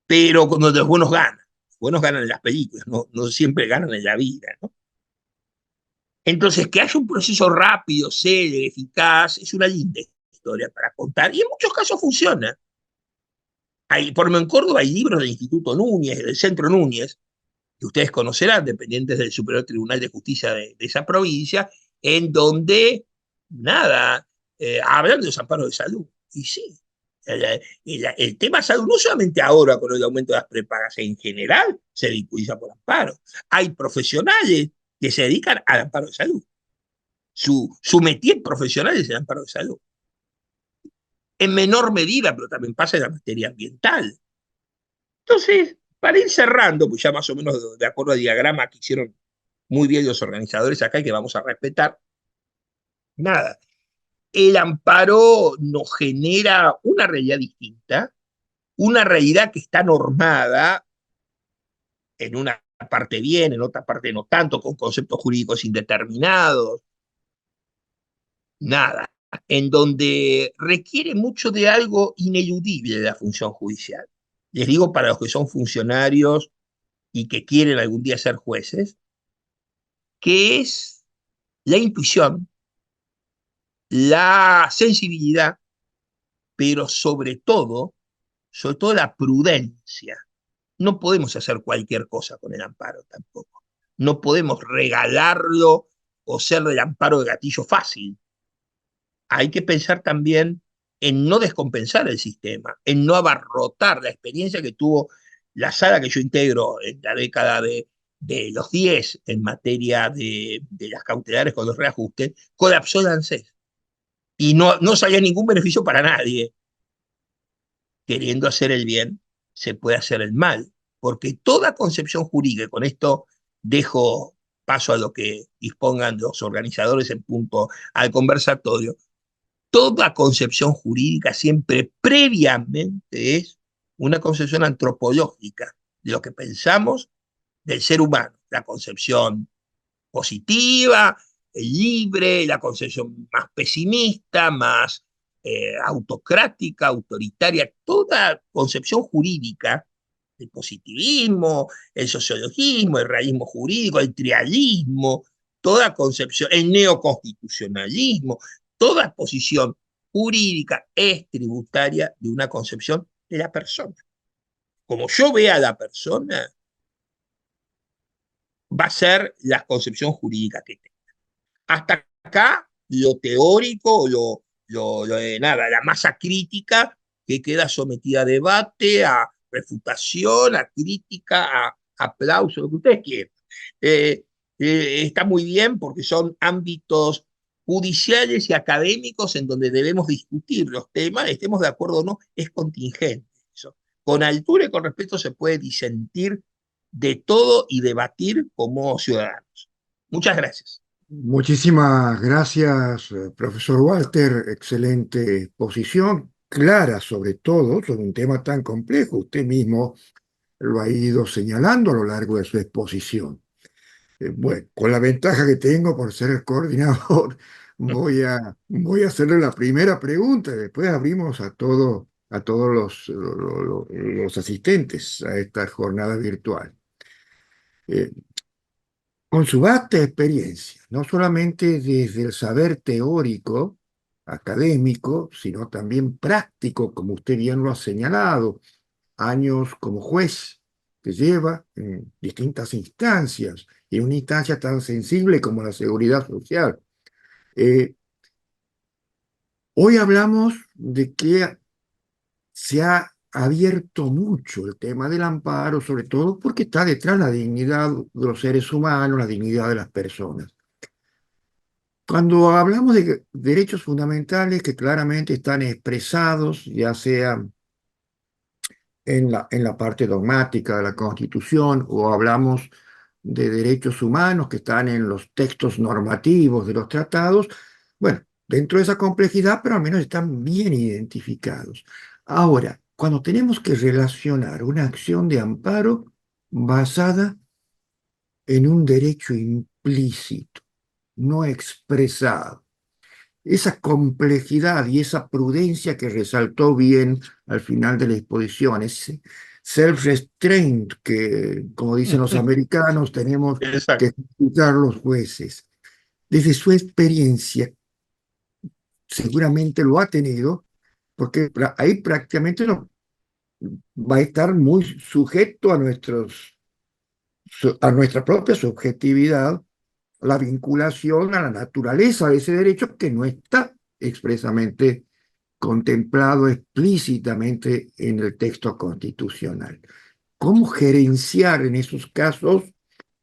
Pero cuando los buenos ganan en las películas, no siempre ganan en la vida, ¿no? Entonces, que haya un proceso rápido, célebre, eficaz, es una linda historia para contar, y en muchos casos funciona. Por ejemplo, en Córdoba hay libros del Instituto Núñez, del Centro Núñez, que ustedes conocerán, dependientes del Superior Tribunal de Justicia de esa provincia, en donde, nada, hablan de los amparos de salud. Y sí, el tema salud, no solamente ahora con el aumento de las prepagas, en general se vinculiza por amparo. Hay profesionales que se dedican al amparo de salud. Su métier profesional es el amparo de salud. En menor medida, pero también pasa en la materia ambiental. Entonces, para ir cerrando, pues ya más o menos de acuerdo al diagrama que hicieron muy bien los organizadores acá y que vamos a respetar, nada, el amparo nos genera una realidad distinta, una realidad que está normada en una parte bien, en otra parte no tanto, con conceptos jurídicos indeterminados, nada, en donde requiere mucho de algo ineludible de la función judicial. Les digo para los que son funcionarios y que quieren algún día ser jueces, que es la intuición, la sensibilidad, pero sobre todo la prudencia. No podemos hacer cualquier cosa con el amparo tampoco. No podemos regalarlo o ser del amparo de gatillo fácil. Hay que pensar también en no descompensar el sistema, en no abarrotar la experiencia que tuvo la sala que yo integro en la década de los 10 en materia de las cautelares con los reajustes, colapsó el ANSES y no salía ningún beneficio para nadie. Queriendo hacer el bien, se puede hacer el mal, porque toda concepción jurídica, y con esto dejo paso a lo que dispongan los organizadores en punto al conversatorio, toda concepción jurídica siempre previamente es una concepción antropológica de lo que pensamos del ser humano, la concepción positiva, libre, la concepción más pesimista, más autocrática, autoritaria, toda concepción jurídica, el positivismo, el sociologismo, el realismo jurídico, el trialismo, toda concepción, el neoconstitucionalismo, toda posición jurídica es tributaria de una concepción de la persona. Como yo vea a la persona, va a ser la concepción jurídica que tenga. Hasta acá, lo teórico, nada, la masa crítica que queda sometida a debate, a refutación, a crítica, a aplauso, lo que ustedes quieran. Está muy bien porque son ámbitos judiciales y académicos en donde debemos discutir los temas, estemos de acuerdo o no, es contingente eso. Con altura y con respeto se puede disentir de todo y debatir como ciudadanos. Muchas gracias. Muchísimas gracias, profesor Walter. Excelente exposición, clara sobre todo, sobre un tema tan complejo. Usted mismo lo ha ido señalando a lo largo de su exposición. Bueno, con la ventaja que tengo por ser el coordinador, voy a hacerle la primera pregunta y después abrimos a todos los asistentes a esta jornada virtual. Con su vasta experiencia, no solamente desde el saber teórico, académico, sino también práctico, como usted bien lo ha señalado, años como juez que lleva en distintas instancias, y en una instancia tan sensible como la seguridad social. Hoy hablamos de que se ha abierto mucho el tema del amparo, sobre todo porque está detrás la dignidad de los seres humanos, la dignidad de las personas. Cuando hablamos de derechos fundamentales que claramente están expresados, ya sea en la parte dogmática de la Constitución, o hablamos de derechos humanos que están en los textos normativos de los tratados, bueno, dentro de esa complejidad, pero al menos están bien identificados. Ahora, cuando tenemos que relacionar una acción de amparo basada en un derecho implícito, no expresado, esa complejidad y esa prudencia que resaltó bien al final de la exposición, ese self-restraint que, como dicen los americanos, tenemos que ejecutar los jueces. Desde su experiencia, seguramente lo ha tenido, porque ahí prácticamente no va a estar muy sujeto a nuestros a nuestra propia subjetividad la vinculación a la naturaleza de ese derecho que no está expresamente contemplado explícitamente en el texto constitucional. ¿Cómo gerenciar en esos casos,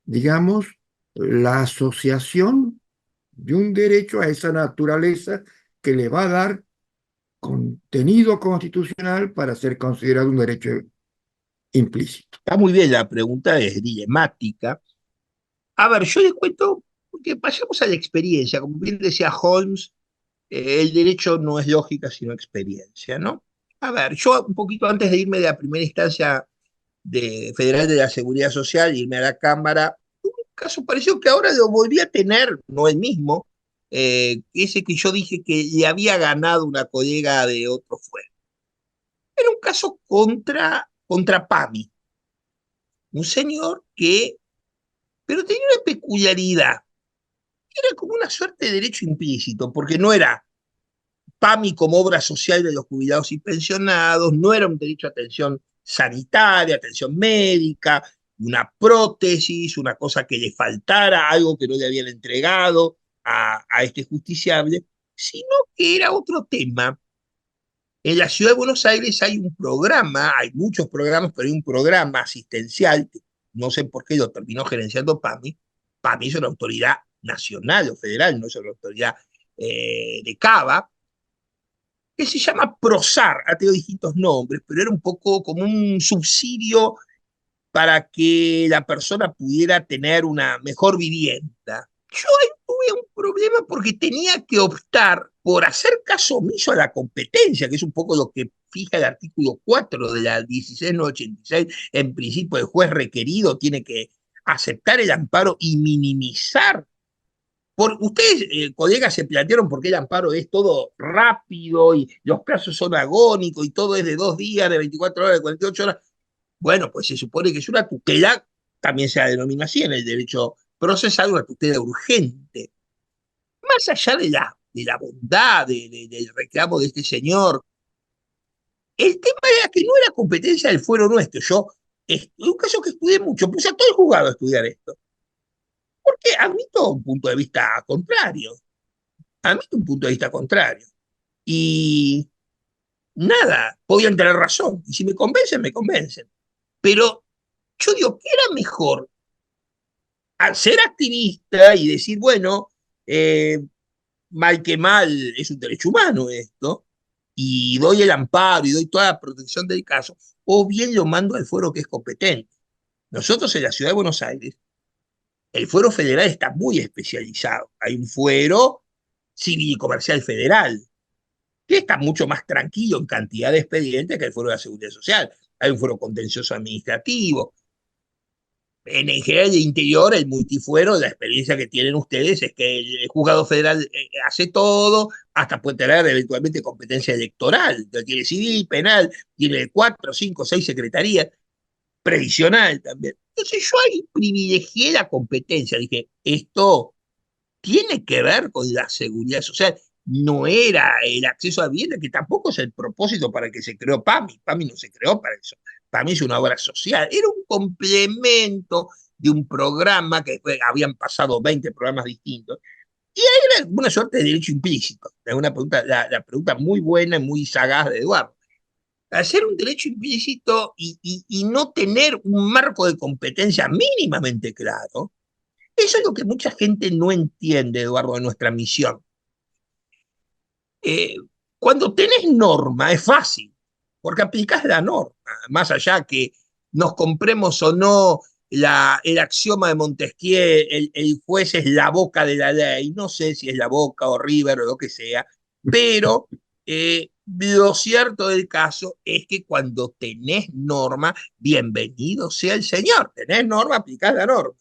digamos, la asociación de un derecho a esa naturaleza que le va a dar contenido constitucional para ser considerado un derecho implícito? Está muy bien, la pregunta es dilemática. A ver, yo les cuento, porque pasemos a la experiencia. Como bien decía Holmes, el derecho no es lógica, sino experiencia, ¿no? A ver, yo un poquito antes de irme de la primera instancia federal de la Seguridad Social, irme a la Cámara, un caso parecido que ahora lo volví a tener, no el mismo, ese que yo dije que le había ganado una colega de otro fuero. Era un caso contra PAMI, un señor que, pero tenía una peculiaridad, era como una suerte de derecho implícito, porque no era PAMI como obra social de los jubilados y pensionados, no era un derecho a atención sanitaria, atención médica, una prótesis, una cosa que le faltara, algo que no le habían entregado a este justiciable, sino que era otro tema. En la ciudad de Buenos Aires hay un programa, hay muchos programas, pero hay un programa asistencial, que no sé por qué lo terminó gerenciando PAMI. PAMI es una autoridad nacional o federal, no es una autoridad de Cava, que se llama PROSAR, ha tenido distintos nombres, pero era un poco como un subsidio para que la persona pudiera tener una mejor vivienda. Yo ahí tuve un problema porque tenía que optar por hacer caso omiso a la competencia, que es un poco lo que fija el artículo 4 de la 16986. En principio, el juez requerido tiene que aceptar el amparo y minimizar. Ustedes, colegas, se plantearon por qué el amparo es todo rápido y los plazos son agónicos y todo es de 2 días, de 24 horas, de 48 horas. Bueno, pues se supone que es una tutela, también se la denomina así en el derecho procesal, una tutela urgente. Más allá de la bondad del reclamo de este señor, el tema era que no era competencia del fuero nuestro. Yo, es un caso que estudié mucho, puse a todo el juzgado a estudiar esto, porque admito un punto de vista contrario. Admito un punto de vista contrario. Y nada, podían tener razón. Y si me convencen, me convencen. Pero yo digo, ¿qué era mejor? Al ser activista y decir, bueno, mal que mal es un derecho humano esto, y doy el amparo y doy toda la protección del caso, o bien lo mando al fuero que es competente. Nosotros en la ciudad de Buenos Aires, el fuero federal está muy especializado. Hay un fuero civil y comercial federal, que está mucho más tranquilo en cantidad de expedientes que el fuero de la Seguridad Social. Hay un fuero contencioso administrativo. En general de interior, el multifuero, la experiencia que tienen ustedes es que el juzgado federal hace todo, hasta puede tener eventualmente competencia electoral. Entonces, tiene civil, penal, tiene 4, 5, 6 secretarías, previsional también. Entonces yo ahí privilegié la competencia. Dije, esto tiene que ver con la seguridad social. No era el acceso a vivienda, que tampoco es el propósito para el que se creó PAMI. PAMI no se creó para eso. PAMI es una obra social. Era un complemento de un programa que habían pasado 20 programas distintos. Y ahí era una suerte de derecho implícito. La pregunta muy buena y muy sagaz de Eduardo. Hacer un derecho implícito y no tener un marco de competencia mínimamente claro, eso es lo que mucha gente no entiende, Eduardo, de nuestra misión. Eh, Cuando tenés norma es fácil, porque aplicás la norma, más allá que nos compremos o no el axioma de Montesquieu, el juez es la boca de la ley, no sé si es la boca o River o lo que sea, pero lo cierto del caso es que cuando tenés norma, bienvenido sea el señor, tenés norma, aplicás la norma.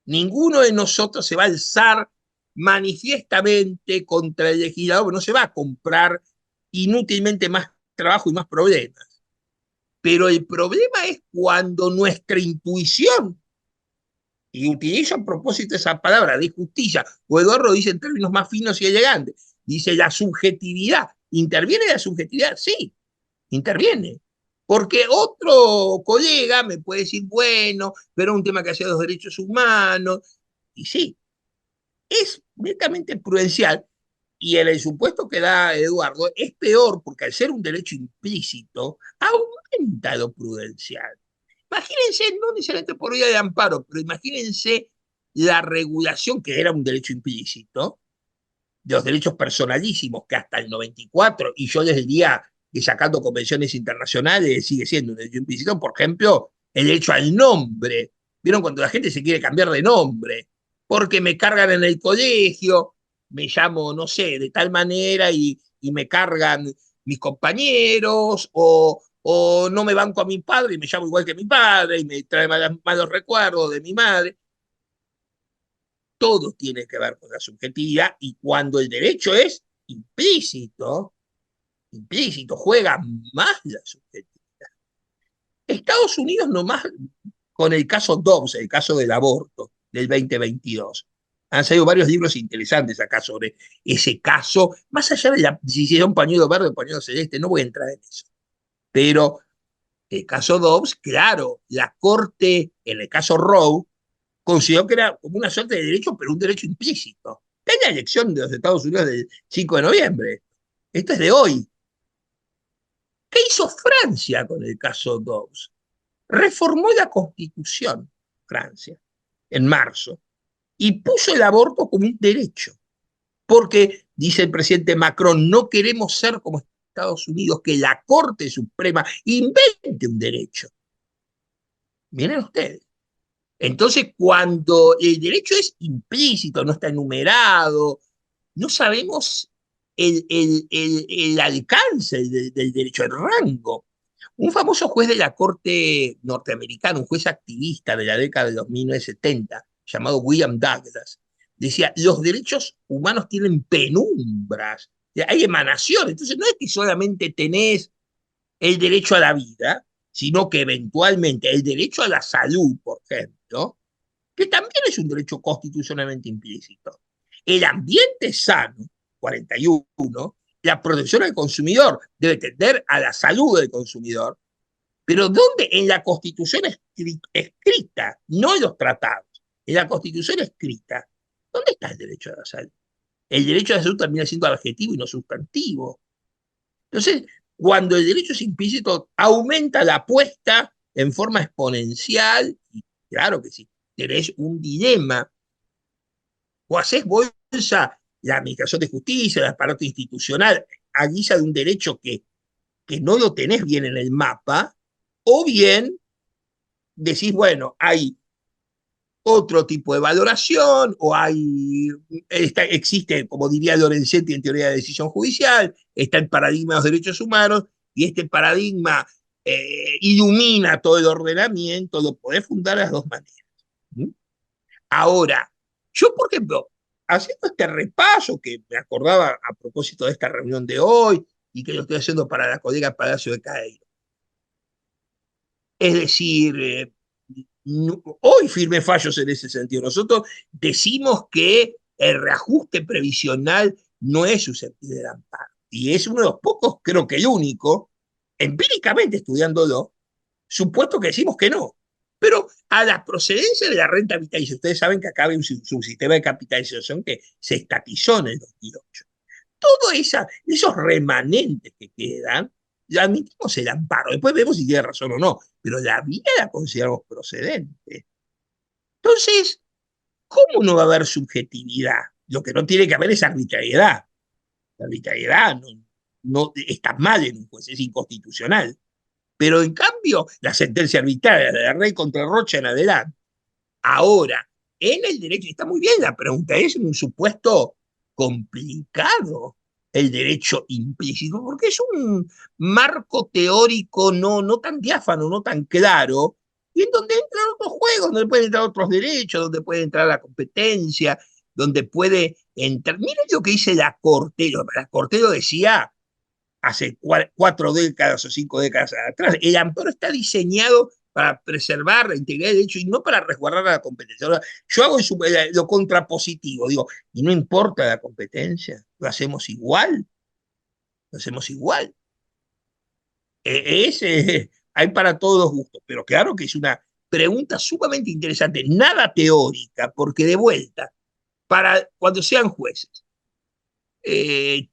Ninguno de nosotros se va a alzar manifiestamente contra el legislador, no se va a comprar inútilmente más trabajo y más problemas. Pero el problema es cuando nuestra intuición, y utilizo a propósito esa palabra de justicia, o Eduardo dice en términos más finos y elegantes, dice la subjetividad. ¿Interviene la subjetividad? Sí, interviene. Porque otro colega me puede decir, bueno, pero es un tema que hace los derechos humanos. Y sí, es netamente prudencial. Y el supuesto que da Eduardo es peor porque al ser un derecho implícito, aumenta lo prudencial. Imagínense, no necesariamente por vía de amparo, pero imagínense la regulación que era un derecho implícito, de los derechos personalísimos, que hasta el 94, y yo les diría que sacando convenciones internacionales sigue siendo un derecho implícito, por ejemplo, el derecho al nombre. ¿Vieron cuando la gente se quiere cambiar de nombre? Porque me cargan en el colegio, me llamo, no sé, de tal manera y me cargan mis compañeros, o no me banco a mi padre y me llamo igual que mi padre y me trae malos recuerdos de mi madre. Todo tiene que ver con la subjetividad y cuando el derecho es implícito, implícito, juega más la subjetividad. Estados Unidos nomás con el caso Dobbs, el caso del aborto del 2022. Han salido varios libros interesantes acá sobre ese caso, más allá de si era un pañuelo verde o un pañuelo celeste, no voy a entrar en eso. Pero el caso Dobbs, claro, la corte, en el caso Roe, consideró que era como una suerte de derecho, pero un derecho implícito. Es la elección de los Estados Unidos del 5 de noviembre. Esto es de hoy. ¿Qué hizo Francia con el caso Dobbs? Reformó la Constitución, Francia, en marzo, y puso el aborto como un derecho. Porque, dice el presidente Macron, no queremos ser como Estados Unidos, que la Corte Suprema invente un derecho. Miren ustedes. Entonces, cuando el derecho es implícito, no está enumerado, no sabemos el alcance del derecho, el rango. Un famoso juez de la corte norteamericana, un juez activista de la década de los 1970, llamado William Douglas, decía, los derechos humanos tienen penumbras, hay emanaciones, entonces no es que solamente tenés el derecho a la vida, sino que eventualmente el derecho a la salud, por ejemplo, que también es un derecho constitucionalmente implícito. El ambiente sano, 41, la protección al consumidor debe tender a la salud del consumidor, pero ¿dónde? En la Constitución escrita, no en los tratados, en la Constitución escrita, ¿dónde está el derecho a la salud? El derecho a la salud termina siendo adjetivo y no sustantivo. Entonces, cuando el derecho es implícito, aumenta la apuesta en forma exponencial, y claro que sí, tenés un dilema, o haces bolsa la administración de justicia, el aparato institucional, a guisa de un derecho que no lo tenés bien en el mapa, o bien decís, bueno, hay otro tipo de valoración, o existe, como diría Lorenzetti en teoría de decisión judicial, está el paradigma de los derechos humanos, y este paradigma ilumina todo el ordenamiento, lo podés fundar de las dos maneras. ¿Mm? Ahora, yo, por ejemplo, haciendo este repaso que me acordaba a propósito de esta reunión de hoy, y que lo estoy haciendo para la colega Palacio de Caeiro, es decir, hoy firme fallos en ese sentido. Nosotros decimos que el reajuste previsional no es susceptible de amparo. Y es uno de los pocos, creo que el único, empíricamente estudiándolo, supuesto que decimos que no. Pero a la procedencia de la renta vitalicia, ustedes saben que acá hay un subsistema de capitalización que se estatizó en el 2008. Todos esos remanentes que quedan, ya admitimos el amparo. Después vemos si tiene razón o no, pero la vía la consideramos procedente. Entonces, ¿cómo no va a haber subjetividad? Lo que no tiene que haber es arbitrariedad. La arbitrariedad no está mal en un juez, es inconstitucional. Pero en cambio, la sentencia arbitraria de la Rey contra Rocha en adelante. Ahora, en el derecho, está muy bien la pregunta, es un supuesto complicado el derecho implícito, porque es un marco teórico no tan diáfano, no tan claro, y en donde entran otros juegos, donde pueden entrar otros derechos, donde puede entrar la competencia, donde puede entrar. Miren lo que dice la Corte lo decía hace 4 décadas o 5 décadas atrás. El amparo está diseñado para preservar la integridad del derecho y no para resguardar la competencia. Ahora, yo hago lo contrapositivo, digo, y no importa la competencia, lo hacemos igual, lo hacemos igual. Es hay para todos los gustos, pero claro que es una pregunta sumamente interesante, nada teórica, porque de vuelta, para cuando sean jueces,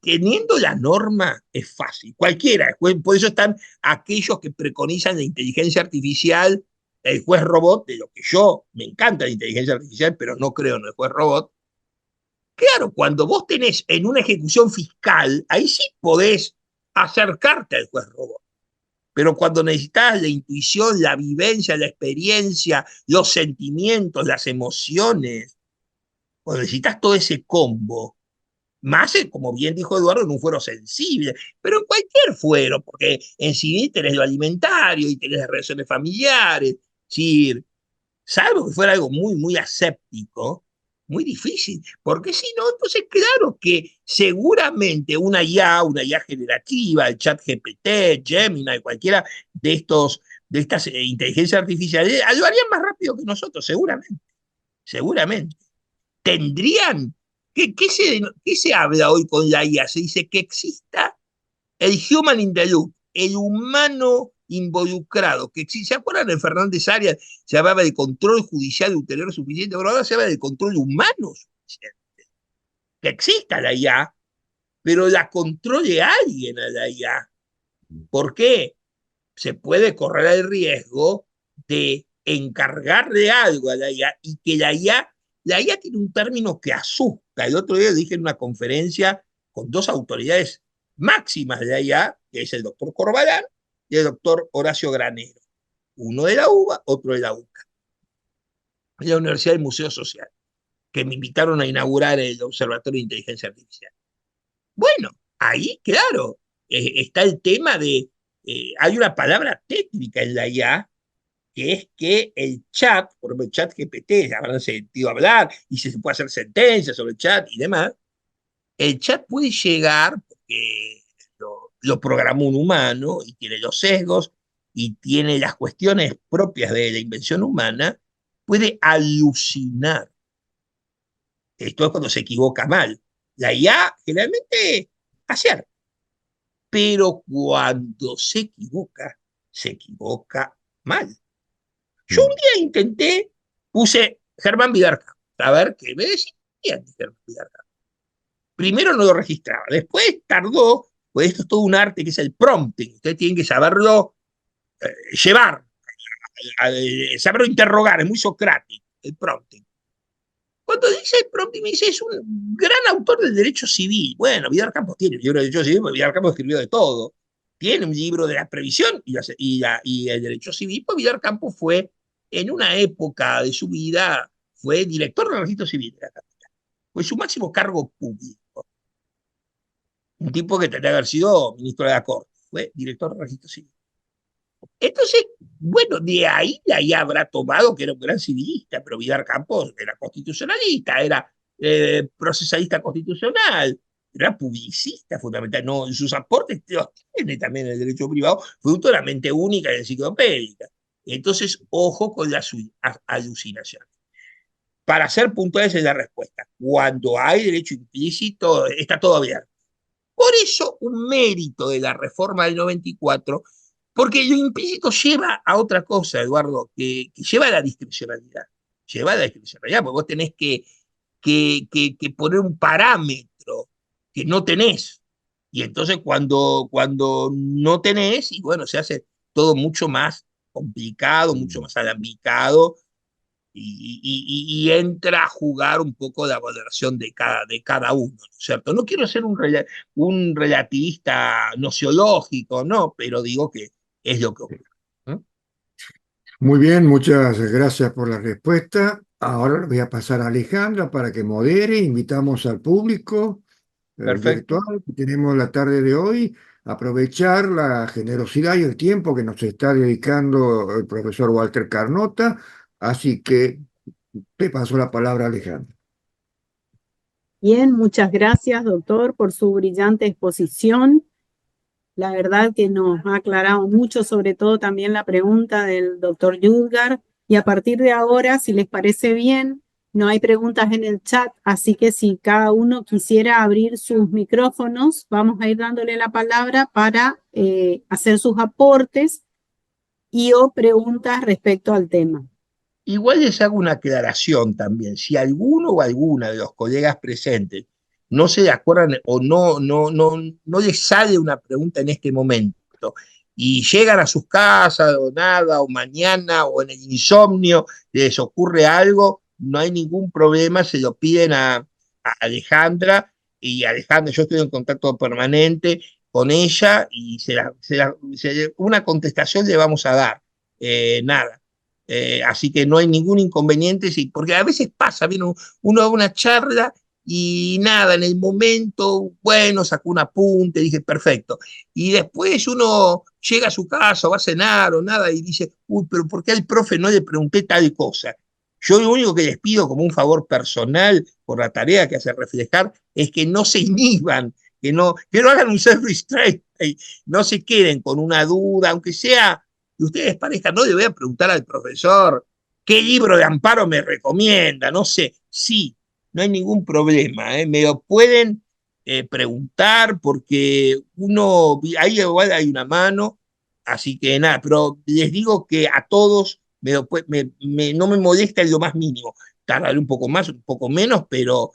teniendo la norma es fácil, cualquiera, por eso están aquellos que preconizan la inteligencia artificial, el juez robot, de lo que yo me encanta la inteligencia artificial, pero no creo en el juez robot. Claro, cuando vos tenés en una ejecución fiscal, ahí sí podés acercarte al juez robot. Pero cuando necesitas la intuición, la vivencia, la experiencia, los sentimientos, las emociones, cuando necesitas todo ese combo, más, como bien dijo Eduardo, en un fuero sensible, pero en cualquier fuero, porque en civil tenés lo alimentario y tenés las relaciones familiares, sí, salvo que fuera algo muy, muy aséptico, muy difícil, porque si no, entonces claro que seguramente una IA generativa, el chat GPT, Gemini, cualquiera de estas inteligencias artificiales, lo harían más rápido que nosotros, seguramente, seguramente. Tendrían, qué se habla hoy con la IA? Se dice que exista el human in the loop, el humano involucrado, que si se acuerdan de Fernández Arias, se hablaba de control judicial ulterior suficiente, pero ahora se habla de control humano suficiente. Que exista la IA, pero la controle alguien a la IA. ¿Por qué? Se puede correr el riesgo de encargarle algo a la IA y que la IA tiene un término que asusta. El otro día dije en una conferencia con dos autoridades máximas de la IA, que es el doctor Corbalán y el doctor Horacio Granero, uno de la UBA, otro de la UCA, de la Universidad del Museo Social, que me invitaron a inaugurar el Observatorio de Inteligencia Artificial. Bueno, ahí, claro, está el tema de, hay una palabra técnica en la IA, que es que el chat, por ejemplo, el chat GPT, habrán sentido hablar, y se puede hacer sentencias sobre el chat y demás, el chat puede llegar, porque lo programó un humano, y tiene los sesgos, y tiene las cuestiones propias de la invención humana, puede alucinar. Esto es cuando se equivoca mal. La IA generalmente acierta, pero cuando se equivoca mal. Yo un día intenté, puse Germán Vidarca, a ver qué me decía Germán Vidarca. Primero no lo registraba, después tardó, pues esto es todo un arte que es el prompting, ustedes tienen que saberlo llevar, saberlo interrogar, es muy socrático el prompting. Cuando dice el prompting, me dice, es un gran autor del derecho civil. Bueno, Vidal Campos tiene un libro de derecho civil, porque Vidal Campos escribió de todo. Tiene un libro de la previsión y el derecho civil, pues Vidal Campos fue, en una época de su vida, fue director del registro civil de la capital. Fue su máximo cargo público. Un tipo que tendría que haber sido ministro de la Corte. Fue director del registro civil. Entonces, bueno, de ahí habrá tomado que era un gran civilista, pero Vidal Campos era constitucionalista, era procesalista constitucional, era publicista fundamental, no, sus aportes los tiene también en el derecho privado, producto de la mente única y enciclopédica. Entonces, ojo con las alucinaciones. Para ser puntuales en la respuesta, cuando hay derecho implícito, está todo abierto. Por eso, un mérito de la reforma del 94, porque lo implícito lleva a otra cosa, Eduardo, que lleva a la discrecionalidad. Lleva a la discrecionalidad, porque vos tenés que poner un parámetro que no tenés. Y entonces cuando no tenés, y bueno, se hace todo mucho más complicado, mucho más alambicado, y entra a jugar un poco la valoración de cada uno, ¿no es cierto? No quiero ser un relativista nociológico, no, pero digo que es lo que ocurre. ¿No? Muy bien, muchas gracias por la respuesta. Ahora le voy a pasar a Alejandra para que modere. Invitamos al público Perfecto. virtual que tenemos la tarde de hoy a aprovechar la generosidad y el tiempo que nos está dedicando el profesor Walter Carnota. Así que te paso la palabra, Alejandra. Bien, muchas gracias, doctor, por su brillante exposición. La verdad que nos ha aclarado mucho, sobre todo también la pregunta del doctor Yudgar. Y a partir de ahora, si les parece bien, no hay preguntas en el chat, así que si cada uno quisiera abrir sus micrófonos, vamos a ir dándole la palabra para hacer sus aportes. y o preguntas respecto al tema. Igual les hago una aclaración también. Si alguno o alguna de los colegas presentes no se acuerdan o no les sale una pregunta en este momento y llegan a sus casas o nada, o mañana o en el insomnio les ocurre algo, no hay ningún problema, se lo piden a Alejandra y Alejandra, yo estoy en contacto permanente con ella y una contestación le vamos a dar. Nada. Así que no hay ningún inconveniente, sí, porque a veces pasa, viene uno a una charla y nada, en el momento, bueno, sacó un apunte, dije, perfecto. Y después uno llega a su casa o va a cenar o nada y dice, uy, pero ¿por qué al profe no le pregunté tal cosa? Yo lo único que les pido como un favor personal por la tarea que hace reflejar es que no se inhiban, que no hagan un self-restraint, no se queden con una duda, aunque sea que ustedes parezcan, no le voy a preguntar al profesor qué libro de Amparo me recomienda, no sé, sí, no hay ningún problema, me lo pueden preguntar porque ahí igual hay una mano, así que nada, pero les digo que a todos no me molesta en lo más mínimo, tardaré un poco más, un poco menos, pero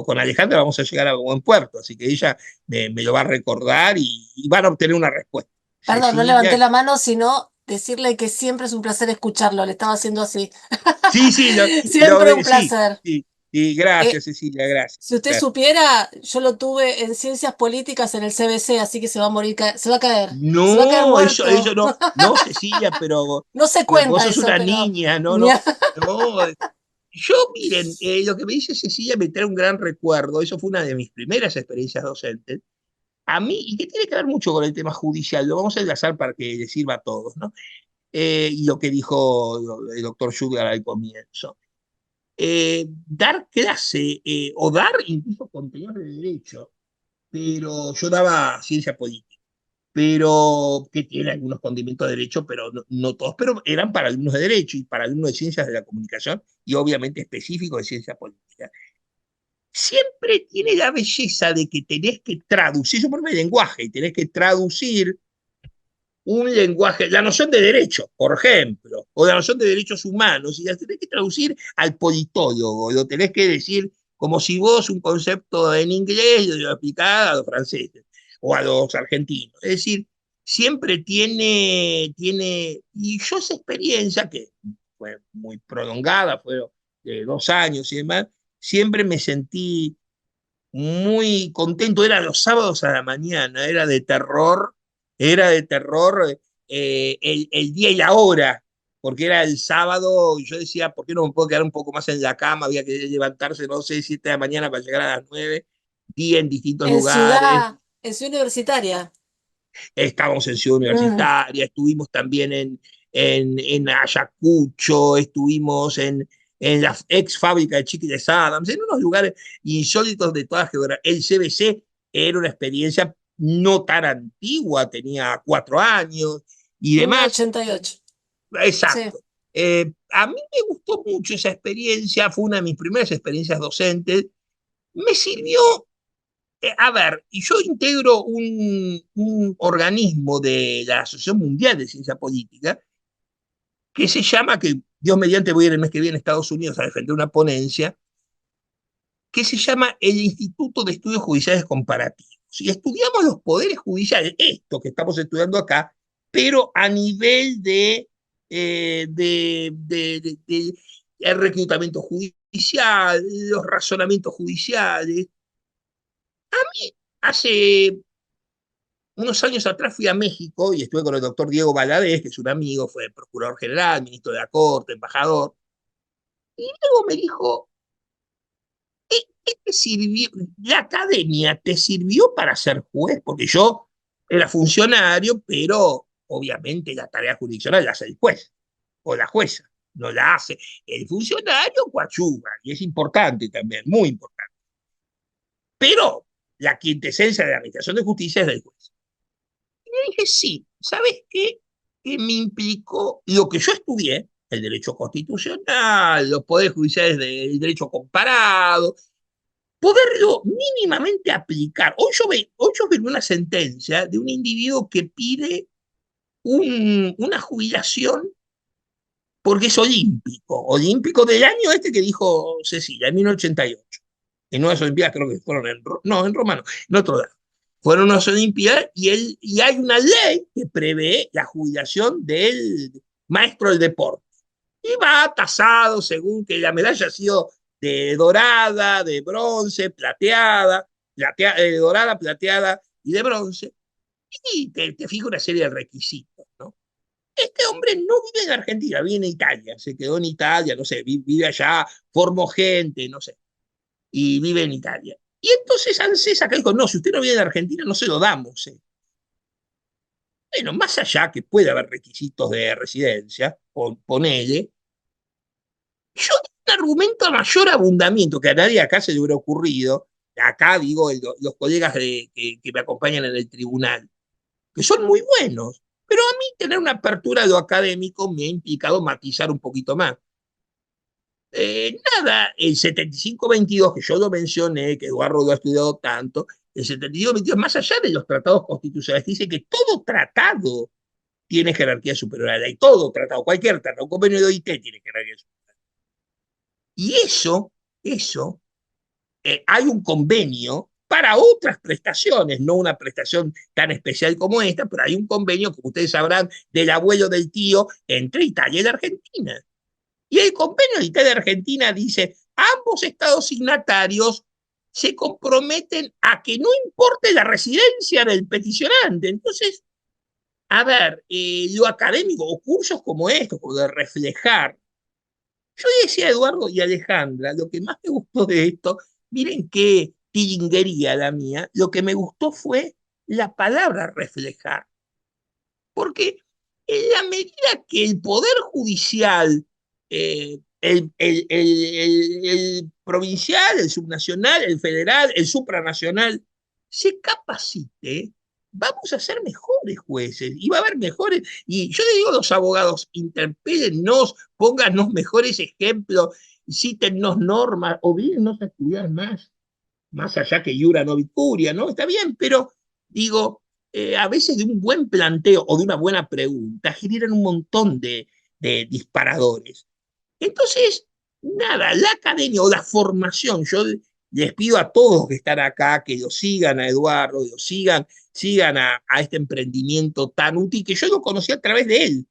con Alejandra vamos a llegar a buen puerto, así que ella me lo va a recordar y van a obtener una respuesta. Perdón, no levanté Cecilia. la mano, sino decirle que siempre es un placer escucharlo. Le estaba haciendo así. Sí, sí, Siempre un sí, placer. sí, sí, Eh, gracias, Cecilia, gracias. si usted Gracias. supiera, yo lo tuve en ciencias políticas en el CBC, así que se va a morir, se va a caer. Se va a caer No, eso muerto. no, no, Cecilia, pero No se vos cuenta sos eso, una pero niña, no, ni no, a- no. Yo, miren, lo que me dice Cecilia me trae un gran recuerdo, eso fue una de mis primeras experiencias docentes, a mí, y que tiene que ver mucho con el tema judicial, lo vamos a enlazar para que les sirva a todos, ¿no? Y lo que dijo el doctor Sugar al comienzo. Dar clase o dar incluso contenidos de derecho, pero yo daba ciencia política, pero que tiene algunos condimentos de derecho, pero no todos, pero eran para alumnos de derecho y para alumnos de ciencias de la comunicación y obviamente específicos de ciencia política. Siempre tiene la belleza de que tenés que traducir, yo por mi lenguaje, y tenés que traducir un lenguaje, la noción de derecho, por ejemplo, o la noción de derechos humanos, y la tenés que traducir al politólogo, lo tenés que decir como si vos un concepto en inglés lo aplicás a los franceses o a los argentinos. Es decir, siempre y yo esa experiencia, que fue muy prolongada, fue de 2 años y demás, siempre me sentí muy contento, era los sábados a la mañana, era de terror el día y la hora, porque era el sábado y yo decía, ¿por qué no me puedo quedar un poco más en la cama? Había que levantarse, no sé, 7 de la mañana para llegar a las 9, día en distintos lugares, en ciudad universitaria. estábamos en Ciudad Mm. Universitaria, estuvimos también en Ayacucho, estuvimos en la ex fábrica de Chiquiles Adams, en unos lugares insólitos de toda geografía. El CBC era una experiencia no tan antigua, tenía 4 años y demás. 1988. Sí. Exacto. A mí me gustó mucho esa experiencia, fue una de mis primeras experiencias docentes. Me sirvió a ver, y yo integro un organismo de la Asociación Mundial de Ciencia Política que se llama, que Dios mediante voy a ir el mes que viene a Estados Unidos a defender una ponencia, que se llama el Instituto de Estudios Judiciales Comparativos. Y estudiamos los poderes judiciales, esto que estamos estudiando acá, pero a nivel de el reclutamiento judicial, los razonamientos judiciales. Hace unos años atrás fui a México y estuve con el doctor Diego Valadez, que es un amigo, fue procurador general, ministro de la Corte, embajador. Y luego me dijo, ¿qué te sirvió? ¿La academia te sirvió para ser juez? Porque yo era funcionario, pero obviamente la tarea jurisdiccional la hace el juez o la jueza, no la hace el funcionario coachuga, y es importante también, muy importante. Pero la quintesencia de la administración de justicia es del juez. Dije, sí, ¿sabes qué? Que me implicó lo que yo estudié, el derecho constitucional, los poderes judiciales del derecho comparado, poderlo mínimamente aplicar. Hoy yo vi una sentencia de un individuo que pide una jubilación porque es olímpico del año este que dijo Cecilia, en 1988. En unas Olimpiadas creo que fueron en Roma, no, en otro lado. Fueron unas Olimpiadas y hay una ley que prevé la jubilación del maestro del deporte. Y va tasado según que la medalla ha sido de dorada, de bronce, dorada, plateada y de bronce. Y te fija una serie de requisitos, ¿no? Este hombre no vive en Argentina, vive en Italia, se quedó en Italia, no sé, vive allá, formó gente, no sé, y vive en Italia. Y entonces ANSES acá dijo, no, si usted no vive en Argentina, no se lo damos. Bueno, más allá que puede haber requisitos de residencia, ponele, yo un argumento a mayor abundamiento que a nadie acá se le hubiera ocurrido, acá digo los colegas que me acompañan en el tribunal, que son muy buenos, pero a mí tener una apertura de lo académico me ha implicado matizar un poquito más. Nada, el 75-22, que yo lo mencioné, que Eduardo lo ha estudiado tanto, el 75-22, más allá de los tratados constitucionales, dice que todo tratado tiene jerarquía superior a la ley, todo tratado, cualquier tratado, un convenio de OIT tiene jerarquía superior. Y eso, hay un convenio para otras prestaciones, no una prestación tan especial como esta, pero hay un convenio, como ustedes sabrán, del abuelo del tío entre Italia y la Argentina. Y el convenio de Italia-Argentina dice, ambos estados signatarios se comprometen a que no importe la residencia del peticionante. Entonces, a ver, lo académico, o cursos como estos, como de reflejar. Yo decía a Eduardo y Alejandra, lo que más me gustó de esto, miren qué tilinguería la mía, lo que me gustó fue la palabra reflejar. Porque en la medida que el Poder Judicial, el provincial, el subnacional, el federal, el supranacional, se capacite, vamos a ser mejores jueces y va a haber mejores. Y yo le digo a los abogados, interpélennos, póngannos mejores ejemplos, cítennos normas, oblíguennos a estudiar más allá que Iura no Vicuria, ¿no? Está bien, pero digo, a veces de un buen planteo o de una buena pregunta generan un montón de disparadores. Entonces, nada, la academia o la formación, yo les pido a todos que están acá que lo sigan a Eduardo, lo sigan a este emprendimiento tan útil que yo lo conocí a través de él.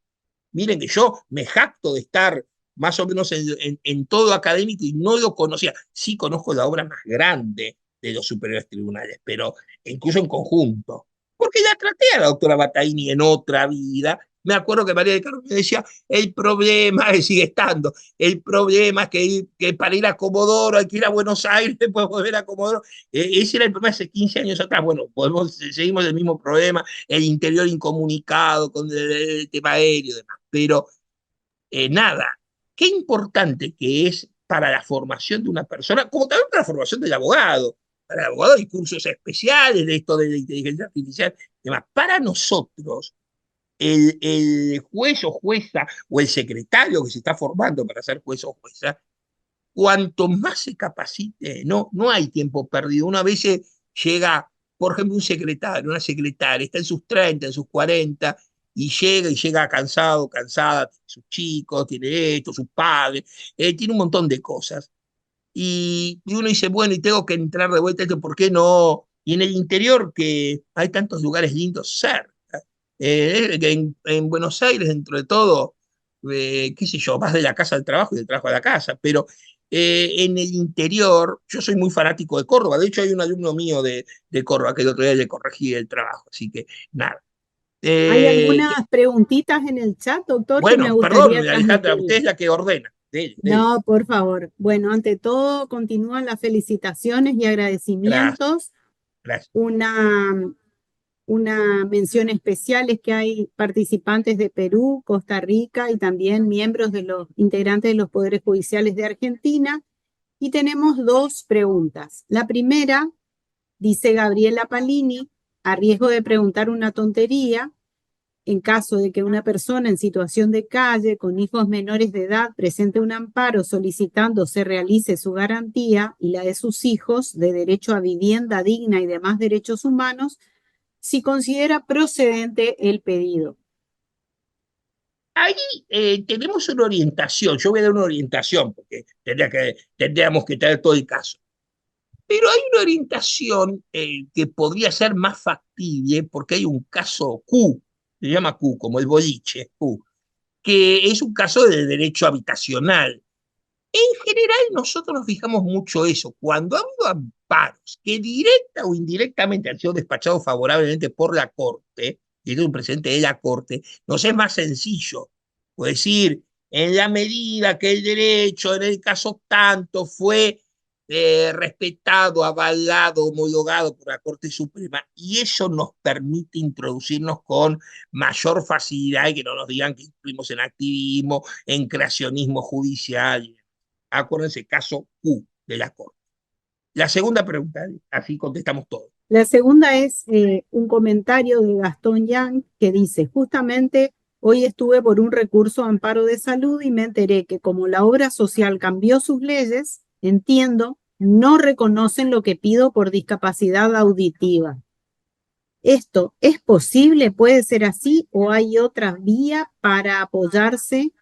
Miren que yo me jacto de estar más o menos en todo académico y no lo conocía. Sí conozco la obra más grande de los superiores tribunales, pero incluso en conjunto. Porque la traté a la doctora Battaini en otra vida. Me acuerdo que María de Carlos me decía, el problema, sigue estando, el problema es que para ir a Comodoro hay que ir a Buenos Aires, después volver a Comodoro. Ese era el problema hace 15 años atrás. Bueno, seguimos el mismo problema, el interior incomunicado con el tema aéreo y demás. Pero nada, qué importante que es para la formación de una persona, como también para la formación del abogado. Para el abogado hay cursos especiales de esto de la inteligencia artificial. Demás. Para nosotros, el juez o jueza o el secretario que se está formando para ser juez o jueza, cuanto más se capacite, no hay tiempo perdido. Una vez llega, por ejemplo, un secretario, una secretaria, está en sus 30, en sus 40, y llega cansado, cansada, tiene sus chicos, tiene esto, sus padres, tiene un montón de cosas. Y uno dice, bueno, y tengo que entrar de vuelta, ¿por qué no? Y en el interior, que hay tantos lugares lindos cerca. En Buenos Aires, dentro de todo, qué sé yo, vas de la casa al trabajo y del trabajo a la casa, pero en el interior, yo soy muy fanático de Córdoba, de hecho hay un alumno mío de Córdoba que el otro día le corregí el trabajo, así que nada. Hay algunas preguntitas en el chat, doctor, que me Bueno, perdón, gustaría Alejandra, transmitir. usted es la que ordena. No, por favor. Bueno, ante todo, continúan las felicitaciones y agradecimientos. Gracias. Una mención especial es que hay participantes de Perú, Costa Rica y también miembros de los integrantes de los poderes judiciales de Argentina. Y tenemos dos preguntas. La primera, dice Gabriela Palini, a riesgo de preguntar una tontería, en caso de que una persona en situación de calle con hijos menores de edad presente un amparo solicitando se realice su garantía y la de sus hijos de derecho a vivienda digna y demás derechos humanos, si considera procedente el pedido. ahí tenemos una orientación. Yo voy a dar una orientación, porque tendríamos que tener todo el caso. Pero hay una orientación que podría ser más factible, porque hay un caso Q, se llama Q, como el boliche, Q, que es un caso de derecho habitacional. En general, nosotros nos fijamos mucho eso. Cuando ha habido amparos que directa o indirectamente han sido despachados favorablemente por la Corte, y este es un precedente de la Corte, nos es más sencillo. Es decir, en la medida que el derecho, en el caso tanto, fue respetado, avalado, homologado por la Corte Suprema, y eso nos permite introducirnos con mayor facilidad y que no nos digan que incluimos en activismo, en creacionismo judicial. Acuérdense, caso Q de la Corte. La segunda pregunta, así contestamos todo. La segunda es un comentario de Gastón Yang que dice, justamente hoy estuve por un recurso a amparo de salud y me enteré que como la obra social cambió sus leyes, entiendo, no reconocen lo que pido por discapacidad auditiva. ¿Esto es posible? ¿Puede ser así? ¿O hay otra vía para apoyarse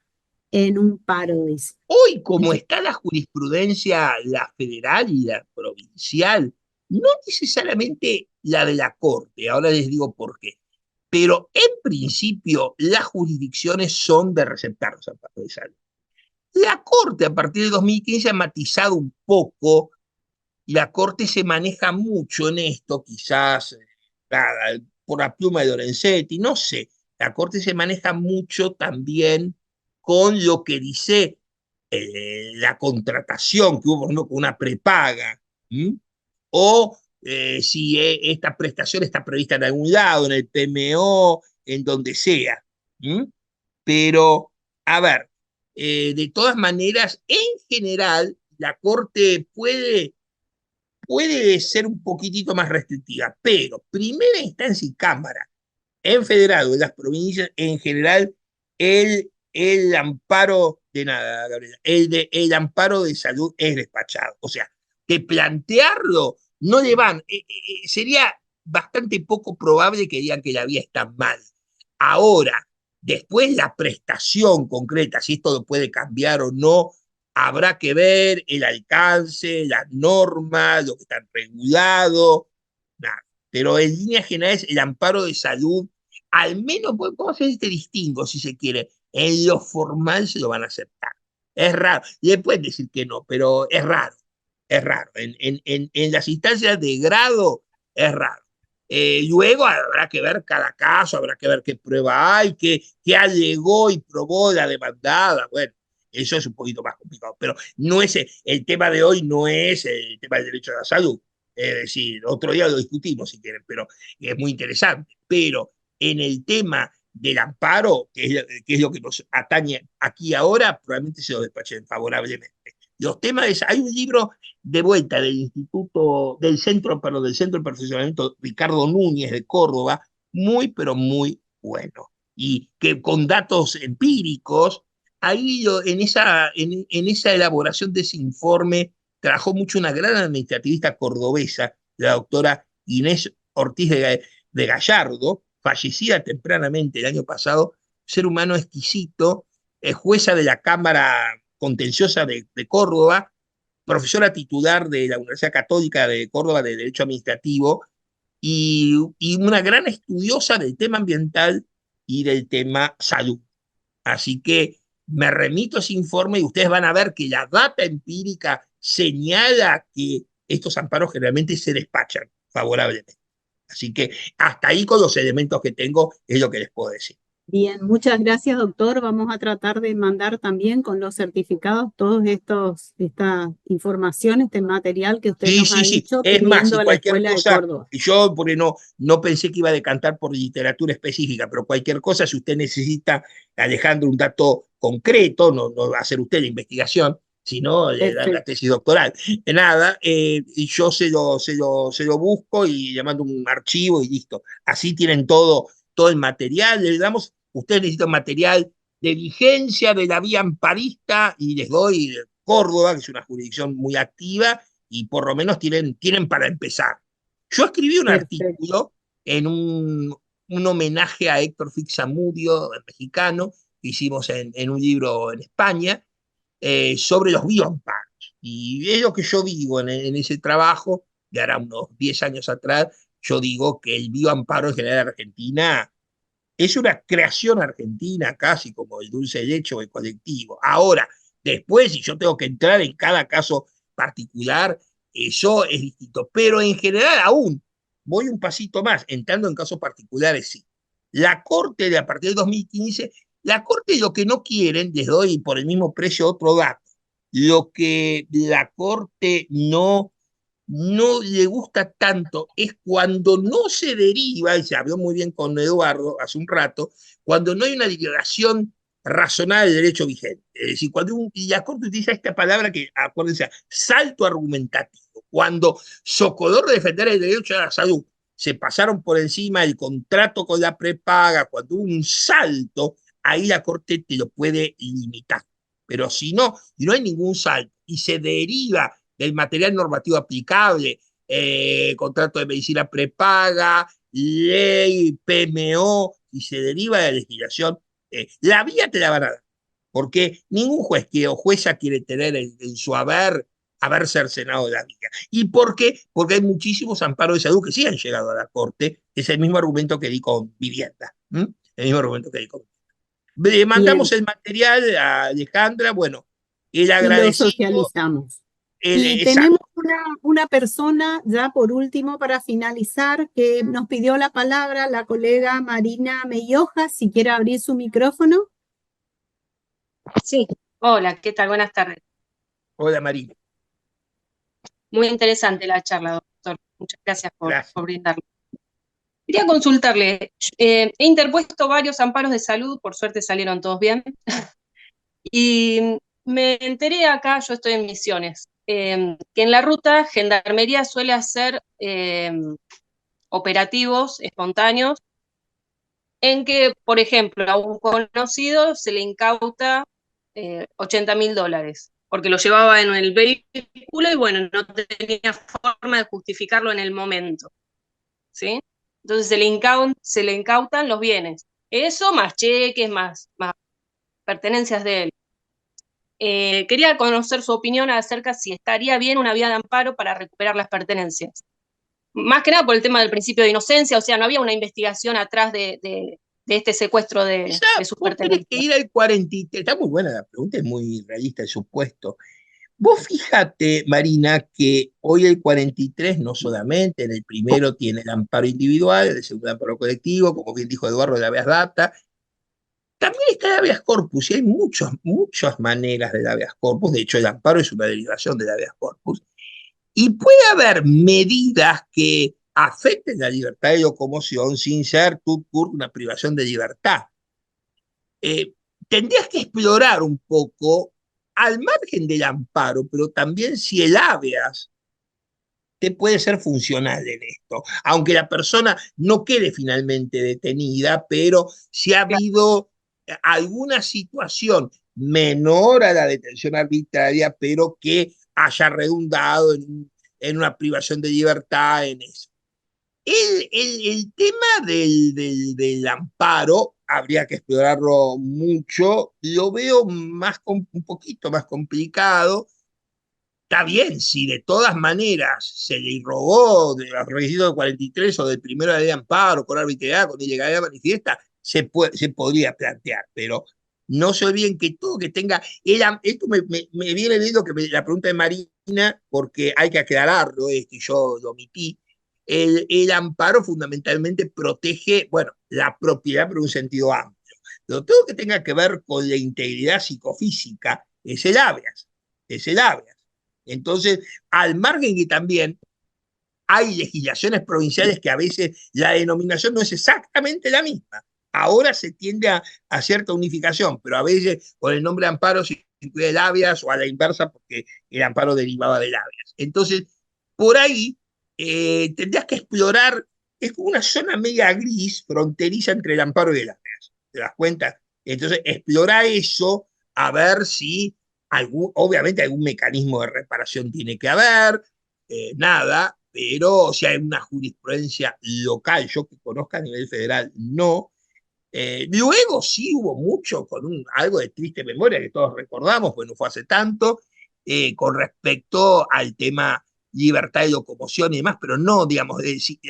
en un paro? Dice. Hoy, como está la jurisprudencia, la federal y la provincial, no necesariamente la de la Corte, ahora les digo por qué, pero en principio las jurisdicciones son de receptar los amparos de salud. La Corte a partir de 2015 ha matizado un poco, y la Corte se maneja mucho en esto, quizás nada, por la pluma de Lorenzetti, no sé, la Corte se maneja mucho también con lo que dice la contratación que hubo, por ejemplo, con una prepaga, ¿m? O si esta prestación está prevista en algún lado, en el PMO, en donde sea. ¿M? Pero, a ver, de todas maneras, en general, la Corte puede ser un poquitito más restrictiva, pero primera instancia y Cámara, en federal, en las provincias, en general, el amparo de nada, Gabriela, el amparo de salud es despachado. O sea, de plantearlo, no le van, sería bastante poco probable que digan que la vía está mal. Ahora, después la prestación concreta, si esto lo puede cambiar o no, habrá que ver el alcance, las normas, lo que está regulado, nada. Pero en líneas generales, el amparo de salud, al menos podemos hacer este distingo, si se quiere, en lo formal se lo van a aceptar. Es raro, le pueden decir que no, pero es raro, es raro. En las instancias de grado es raro. Luego habrá que ver cada caso, habrá que ver qué prueba hay, qué alegó y probó la demandada. Bueno, eso es un poquito más complicado, pero no es el tema de hoy, no es el tema del derecho a la salud. Es decir, otro día lo discutimos si quieren, pero es muy interesante. Pero en el tema del amparo, que es lo que nos atañe aquí ahora, probablemente se lo despachen favorablemente. Los temas, hay un libro de vuelta del Instituto, del Centro de Perfeccionamiento Ricardo Núñez de Córdoba, muy, pero muy bueno. Y que con datos empíricos, ahí en esa elaboración de ese informe trabajó mucho una gran administrativista cordobesa, la doctora Inés Ortiz de Gallardo, fallecida tempranamente el año pasado, ser humano exquisito, jueza de la Cámara Contenciosa de Córdoba, profesora titular de la Universidad Católica de Córdoba de Derecho Administrativo y una gran estudiosa del tema ambiental y del tema salud. Así que me remito a ese informe y ustedes van a ver que la data empírica señala que estos amparos generalmente se despachan favorablemente. Así que hasta ahí con los elementos que tengo es lo que les puedo decir. Bien, muchas gracias, doctor. Vamos a tratar de mandar también con los certificados todos esta información, este material que usted nos ha dicho, Es más, pidiendo si a la cualquier Escuela de cosa, Córdoba. yo porque no pensé que iba a decantar por literatura específica, pero cualquier cosa, si usted necesita, Alejandro, un dato concreto, no va a hacer usted la investigación, sino le dan la tesis doctoral. Nada, y yo se lo busco y le mando un archivo y listo. Así tienen todo el material, le damos, ustedes necesitan material de vigencia de la vía amparista y les doy Córdoba, que es una jurisdicción muy activa, y por lo menos tienen para empezar. Yo escribí un artículo en un homenaje a Héctor Fix Zamudio, el mexicano, hicimos en un libro en España, sobre los bioamparos. Y es lo que yo digo en ese trabajo, de ahora unos 10 años atrás, yo digo que el bioamparo en general en Argentina es una creación argentina, casi como el dulce de leche o el colectivo. Ahora, después, si yo tengo que entrar en cada caso particular, eso es distinto. Pero en general, aún voy un pasito más, entrando en casos particulares, sí. La Corte, de a partir del 2015, la Corte lo que no quieren, les doy por el mismo precio otro dato, lo que la Corte no le gusta tanto es cuando no se deriva, y se habló muy bien con Eduardo hace un rato, cuando no hay una divulgación razonable del derecho vigente. Es decir, y la Corte utiliza esta palabra que, acuérdense, salto argumentativo. Cuando Socolor de defender el derecho a la salud se pasaron por encima del contrato con la prepaga, cuando hubo un salto, ahí la Corte te lo puede limitar. Pero si no hay ningún salto y se deriva del material normativo aplicable, contrato de medicina prepaga, ley, PMO, y se deriva de la legislación, la vía te la van a dar. Porque ningún juez o jueza quiere tener en su haber cercenado la vía. ¿Y por qué? Porque hay muchísimos amparos de salud que sí han llegado a la Corte. Es el mismo argumento que di con vivienda. El mismo argumento que di con vivienda. Le mandamos Bien, el material a Alejandra, bueno, el y lo agradecido, socializamos. Y exacto. tenemos una persona, ya por último, para finalizar, que nos pidió la palabra, la colega Marina Melloja, si quiere abrir su micrófono. Sí, hola, ¿qué tal? Buenas tardes. Hola, María. Muy interesante la charla, doctor. Muchas gracias Gracias. por brindarla. Quería consultarle, he interpuesto varios amparos de salud, por suerte salieron todos bien, y me enteré acá, yo estoy en Misiones, que en la ruta Gendarmería suele hacer operativos espontáneos en que, por ejemplo, a un conocido se le incauta $80.000, porque lo llevaba en el vehículo y bueno, no tenía forma de justificarlo en el momento, ¿sí? Entonces se le incautan los bienes. Eso más cheques, más pertenencias de él. Quería conocer su opinión acerca si estaría bien una vía de amparo para recuperar las pertenencias. Más que nada por el tema del principio de inocencia, o sea, no había una investigación atrás de este secuestro de sus Vos tenés que pertenencias. ir al 43. Está muy buena la pregunta, es muy realista el supuesto. Vos fíjate, Marina, que hoy el 43 no solamente en el primero tiene el amparo individual, el segundo amparo colectivo, como bien dijo Eduardo, el habeas data, también está el habeas corpus, y hay muchas maneras del habeas corpus. De hecho, el amparo es una derivación del habeas corpus. Y puede haber medidas que afecten la libertad de locomoción sin ser una privación de libertad. eh, Tendrías que explorar un poco al margen del amparo, pero también si el habeas te puede ser funcional en esto, aunque la persona no quede finalmente detenida, pero si ha habido alguna situación menor a la detención arbitraria, pero que haya redundado en una privación de libertad en eso. El tema del amparo habría que explorarlo mucho. Lo veo un poquito más complicado. Está bien, si de todas maneras se le robó de los requisitos del 43 o del primero de ley de amparo, con arbitrariedad, con ilegalidad manifiesta, se podría plantear, pero no se olviden que todo que tenga. Esto me viene leyendo la pregunta de Marina, porque hay que aclararlo, es que yo lo omití. El amparo fundamentalmente protege, bueno, la propiedad, pero en un sentido amplio. Todo que tenga que ver con la integridad psicofísica es el habeas, es el habeas. Entonces, al margen que también hay legislaciones provinciales que a veces la denominación no es exactamente la misma. Ahora se tiende a cierta unificación, pero a veces con el nombre de amparo se incluye el habeas o a la inversa porque el amparo derivaba del habeas. Entonces, por ahí tendrías que explorar, es como una zona media gris, fronteriza entre el amparo y el habeas. ¿Te das cuenta? Entonces, explora eso a ver si obviamente algún mecanismo de reparación tiene que haber, nada, pero si hay una jurisprudencia local, yo que conozca a nivel federal, no. Luego sí hubo mucho, algo de triste memoria que todos recordamos, pues no fue hace tanto, con respecto al tema libertad de locomoción y demás, pero no, digamos,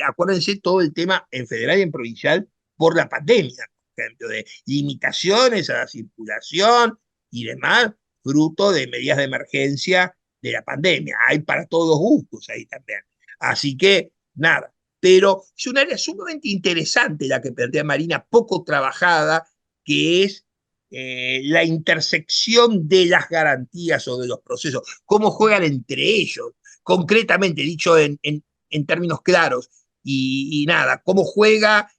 acuérdense todo el tema en federal y en provincial por la pandemia, por ejemplo, de limitaciones a la circulación y demás, fruto de medidas de emergencia de la pandemia. Hay para todos los gustos ahí también. Así que, nada, pero es un área sumamente interesante la que plantea Marina, poco trabajada, que es la intersección de las garantías o de los procesos, cómo juegan entre ellos, concretamente dicho en términos claros, y nada, cómo juega,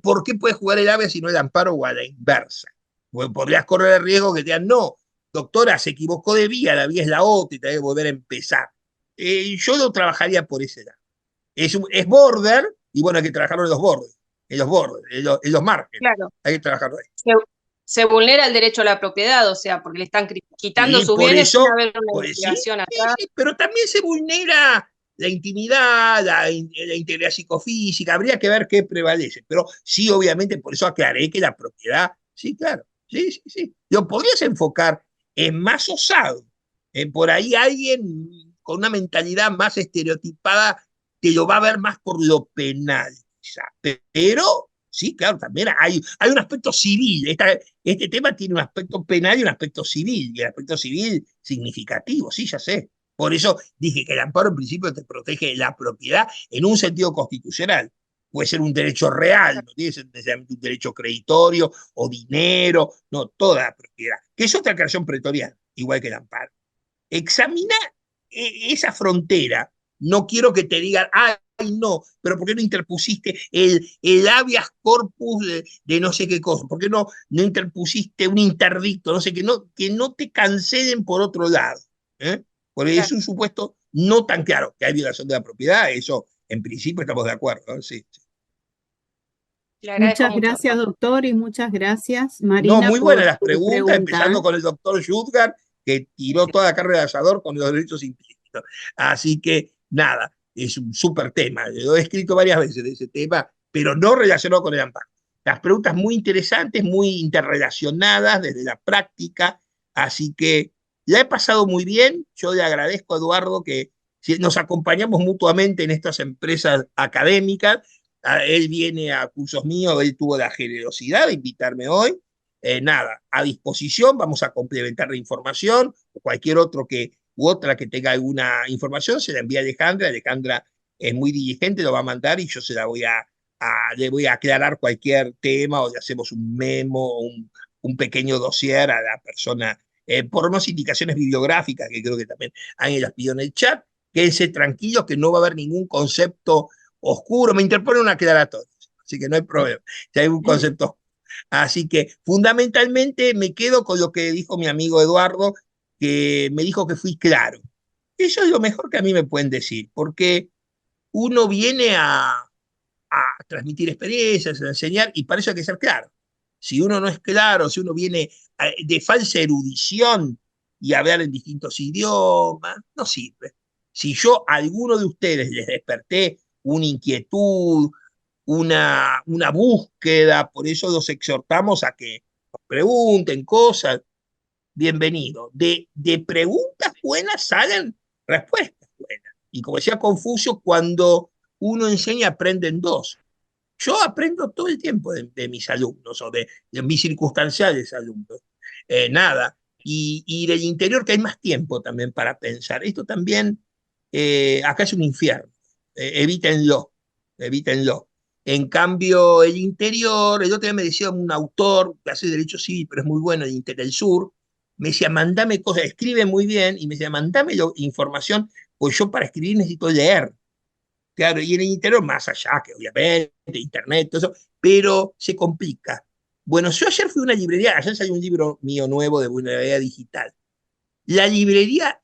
por qué puede jugar el AVE si no el amparo o a la inversa. Porque podrías correr el riesgo que te digan, no, doctora, se equivocó de vía, la vía es la otra y te hay que volver a empezar. Yo lo trabajaría por ese lado. Es border, y bueno, hay que trabajarlo en los bordes, en los márgenes. Claro. Hay que trabajarlo ahí. Se vulnera el derecho a la propiedad, o sea, porque le están quitando Sí, sus por bienes eso, sin haber una sí, investigación sí, acá. sí, pero también se vulnera la intimidad, la integridad psicofísica, habría que ver qué prevalece, pero sí, obviamente, por eso aclaré que la propiedad, sí, claro, sí, sí, sí. Lo podrías enfocar en más osado, por ahí alguien con una mentalidad más estereotipada te lo va a ver más por lo penal, quizá, pero sí, claro, también hay un aspecto civil. Este tema tiene un aspecto penal y un aspecto civil, y el aspecto civil significativo, sí, ya sé. Por eso dije que el amparo en principio te protege la propiedad en un sentido constitucional. Puede ser un derecho real, no tiene que ser necesariamente un derecho creditorio o dinero, no, toda la propiedad, que es otra creación pretoriana, igual que el amparo. Examina esa frontera. No quiero que te digan, ay, no, pero ¿por qué no interpusiste el habeas corpus de no sé qué cosa? ¿Por qué no interpusiste un interdicto? No sé, que no te cancelen por otro lado. ¿Eh? Porque Claro. es un supuesto no tan claro que hay violación de la propiedad, eso en principio estamos de acuerdo. ¿No? Sí, sí. Le agradezco Muchas mucho, gracias, doctor. doctor, y muchas gracias, No, Marina, muy buenas por las tu preguntas, pregunta. empezando con el doctor Schutgar, que tiró toda la carne de asador con los derechos implícitos. Así que, nada, es un súper tema. Lo he escrito varias veces de ese tema, pero no relacionado con el amparo. Las preguntas muy interesantes, muy interrelacionadas desde la práctica, así que la he pasado muy bien. Yo le agradezco a Eduardo que nos acompañamos mutuamente en estas empresas académicas. Él viene a cursos míos, él tuvo la generosidad de invitarme hoy. Nada, a disposición, vamos a complementar la información, o cualquier otro u otra que tenga alguna información, se la envía a Alejandra. Alejandra es muy diligente, lo va a mandar y yo le voy a aclarar cualquier tema o le hacemos un memo, un pequeño dossier a la persona, por unas indicaciones bibliográficas que creo que también alguien las pidió en el chat. Quédense tranquilos que no va a haber ningún concepto oscuro, me interpone una aclaratoria, así que no hay problema, si hay un concepto oscuro. Así que fundamentalmente me quedo con lo que dijo mi amigo Eduardo, que me dijo que fui claro. Eso es lo mejor que a mí me pueden decir, porque uno viene a transmitir experiencias, a enseñar, y para eso hay que ser claro. Si uno no es claro, si uno viene de falsa erudición y hablar en distintos idiomas, no sirve. Si yo a alguno de ustedes les desperté una inquietud, una búsqueda, por eso los exhortamos a que nos pregunten cosas, bienvenido. De preguntas buenas salen respuestas buenas. Y como decía Confucio, cuando uno enseña, aprenden dos. Yo aprendo todo el tiempo de mis alumnos o de mis circunstanciales alumnos. Nada. Y del interior, que hay más tiempo también para pensar. Esto también, acá es un infierno. Evítenlo, evítenlo. En cambio, el interior, el otro día me decía un autor que hace derecho civil, pero es muy bueno, del sur, me decía, mandame cosas, escribe muy bien, y me decía, mandame información, pues yo para escribir necesito leer. Claro, y en el interior, más allá, que obviamente, internet, todo eso, pero se complica. Bueno, yo ayer fui a una librería, ayer salió un libro mío nuevo de vulnerabilidad digital. La librería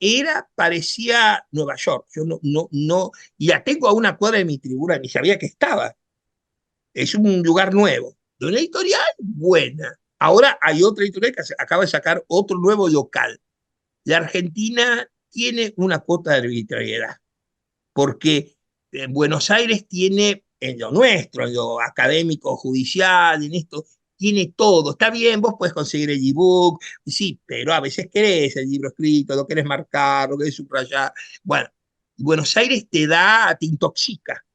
parecía Nueva York. Yo no, y la tengo a una cuadra de mi tribuna, ni sabía que estaba. Es un lugar nuevo. De una editorial buena. Ahora hay otra editorial que acaba de sacar otro nuevo local. La Argentina tiene una cuota de arbitrariedad, porque Buenos Aires tiene, en lo nuestro, en lo académico, judicial, en esto, tiene todo. Está bien, vos podés conseguir el ebook, sí, pero a veces querés el libro escrito, lo querés marcar, lo querés subrayar. Bueno, Buenos Aires te intoxica,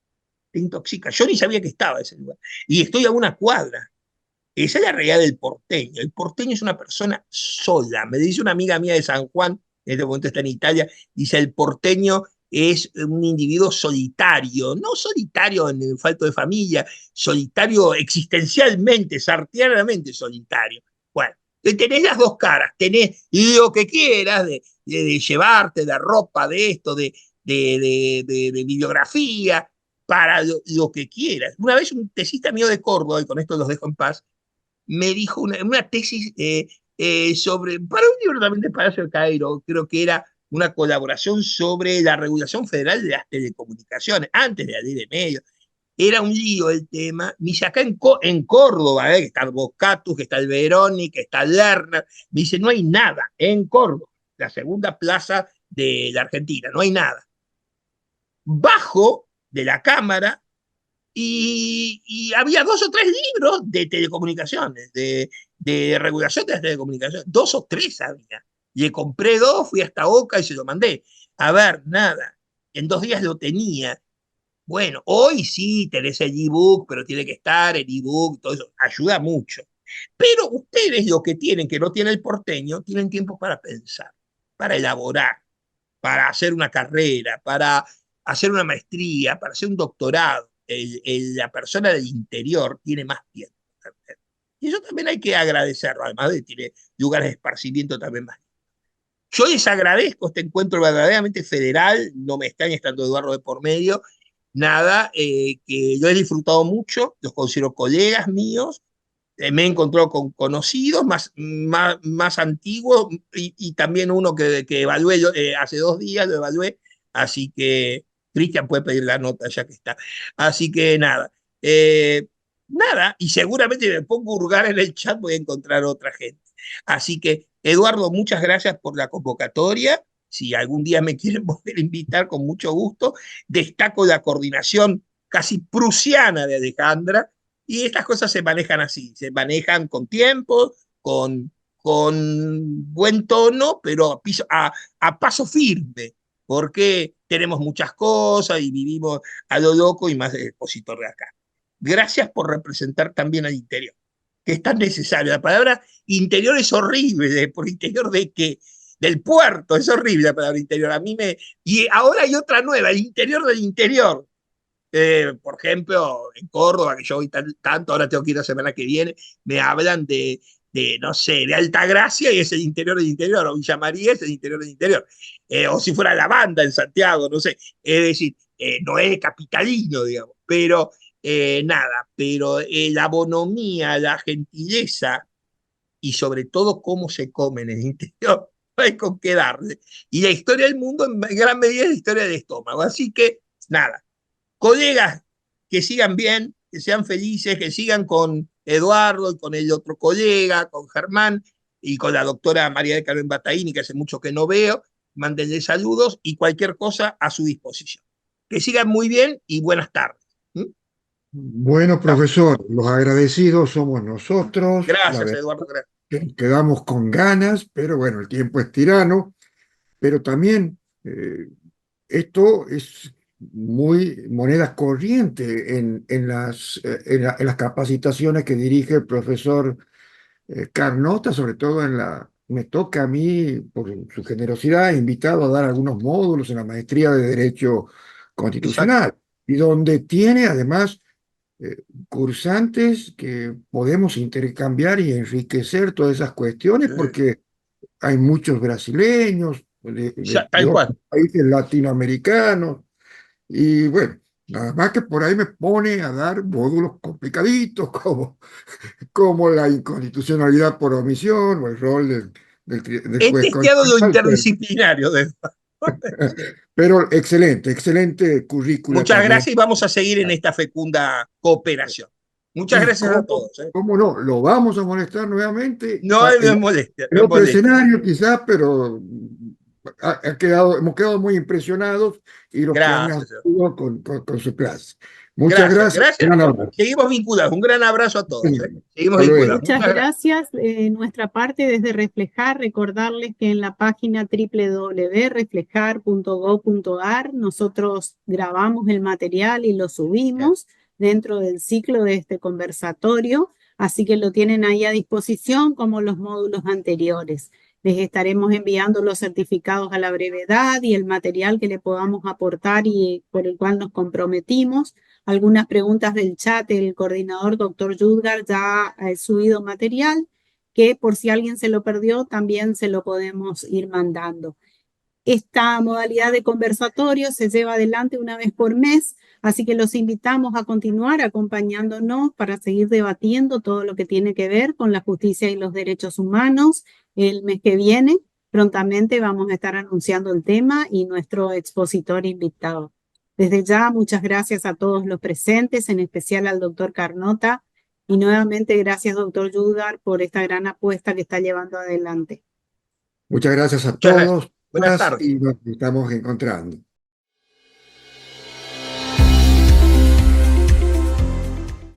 te intoxica. Yo ni sabía que estaba ese lugar. Y estoy a una cuadra. Esa es la realidad del porteño. El porteño es una persona sola. Me dice una amiga mía de San Juan, en este momento está en Italia, dice, el porteño es un individuo solitario, no solitario en el falto de familia, solitario existencialmente, sartrianamente solitario. Bueno, tenés las dos caras, tenés lo que quieras de llevarte, de ropa, de esto, de bibliografía, para lo que quieras. Una vez un tesista mío de Córdoba, y con esto los dejo en paz, me dijo una tesis para un libro también de Palacio de Cairo, creo que era una colaboración sobre la regulación federal de las telecomunicaciones, antes de la ley de medios. Era un lío el tema. Me dice, acá en Córdoba, que está el Bocatus, que está el Veroni, que está el Lerner, me dice, no hay nada en Córdoba, la segunda plaza de la Argentina, no hay nada. Bajo de la Cámara y había 2 o 3 libros de telecomunicaciones, de regulación de las telecomunicaciones, 2 o 3 había. Le compré 2, fui hasta Oca y se lo mandé. A ver, nada, en 2 días lo tenía. Bueno, hoy sí tenés el ebook, pero tiene que estar el ebook, todo eso, ayuda mucho. Pero ustedes lo que tienen, que no tiene el porteño, tienen tiempo para pensar, para elaborar, para hacer una carrera, para hacer una maestría, para hacer un doctorado. La persona del interior tiene más tiempo. Y eso también hay que agradecerlo, además de que tiene lugares de esparcimiento también más. Yo les agradezco este encuentro verdaderamente federal, no me extraña estando Eduardo de por medio, nada, que yo he disfrutado mucho, los considero colegas míos, me he encontrado con conocidos más antiguos y también uno que evalué hace 2 días, lo evalué, así que Cristian puede pedir la nota ya que está. Así que nada, y seguramente me pongo a hurgar en el chat, voy a encontrar otra gente. Así que, Eduardo, muchas gracias por la convocatoria. Si algún día me quieren volver a invitar, con mucho gusto. Destaco la coordinación casi prusiana de Alejandra, y estas cosas se manejan así, se manejan con tiempo, con buen tono, pero a paso firme, porque tenemos muchas cosas y vivimos a lo loco y más de expositor de acá. Gracias por representar también al interior, que es tan necesario. La palabra interior es horrible, ¿por interior de qué? Del puerto, es horrible la palabra interior. Y ahora hay otra nueva, el interior del interior. Por ejemplo, en Córdoba, que yo voy tanto, ahora tengo que ir la semana que viene, me hablan no sé, de Altagracia y es el interior del interior, o Villa María es el interior del interior, o si fuera La Banda en Santiago, no sé, es decir, no es capitalino, digamos, pero nada, pero la bonomía, la gentileza y sobre todo cómo se come en el interior, no hay con qué darle. Y la historia del mundo en gran medida es la historia del estómago, así que nada. Colegas, que sigan bien, que sean felices, que sigan con Eduardo y con el otro colega, con Germán y con la doctora María de Carmen Bataini, que hace mucho que no veo. Mándenle saludos y cualquier cosa a su disposición. Que sigan muy bien y buenas tardes. Bueno, profesor, los agradecidos somos nosotros. Gracias, Eduardo. Gracias. Quedamos con ganas, pero bueno, el tiempo es tirano. Pero también esto es muy moneda corriente en las capacitaciones que dirige el profesor Carnota, sobre todo me toca a mí, por su generosidad, invitado a dar algunos módulos en la maestría de Derecho Constitucional, Exacto. y donde tiene además cursantes que podemos intercambiar y enriquecer todas esas cuestiones, porque hay muchos brasileños, de otros países latinoamericanos, y bueno, nada más que por ahí me pone a dar módulos complicaditos como la inconstitucionalidad por omisión o el rol del He juez testeado lo constitucional, interdisciplinario. pero excelente currícula Muchas también. gracias y vamos a seguir en esta fecunda cooperación. Muchas gracias a todos. ¿Cómo no? Lo vamos a molestar nuevamente. No me molestia. En otro escenario quizás, pero hemos quedado muy impresionados y los que han nacido con su clase. Muchas gracias. Gracias. Gran abrazo. Seguimos vinculados. Un gran abrazo a todos. Seguimos Hasta luego. vinculados. Muchas Muchas gracias. Nuestra parte desde Reflejar, recordarles que en la página www.reflejar.gov.ar nosotros grabamos el material y lo subimos dentro del ciclo de este conversatorio, así que lo tienen ahí a disposición como los módulos anteriores. Les estaremos enviando los certificados a la brevedad y el material que le podamos aportar y por el cual nos comprometimos. Algunas preguntas del chat, el coordinador doctor Yudgar ya ha subido material que por si alguien se lo perdió también se lo podemos ir mandando. Esta modalidad de conversatorio se lleva adelante una vez por mes, así que los invitamos a continuar acompañándonos para seguir debatiendo todo lo que tiene que ver con la justicia y los derechos humanos. El mes que viene, prontamente vamos a estar anunciando el tema y nuestro expositor invitado. Desde ya, muchas gracias a todos los presentes, en especial al doctor Carnota, y nuevamente gracias, doctor Yudgar, por esta gran apuesta que está llevando adelante. Muchas gracias a gracias. todos Buenas tardes. y nos estamos encontrando.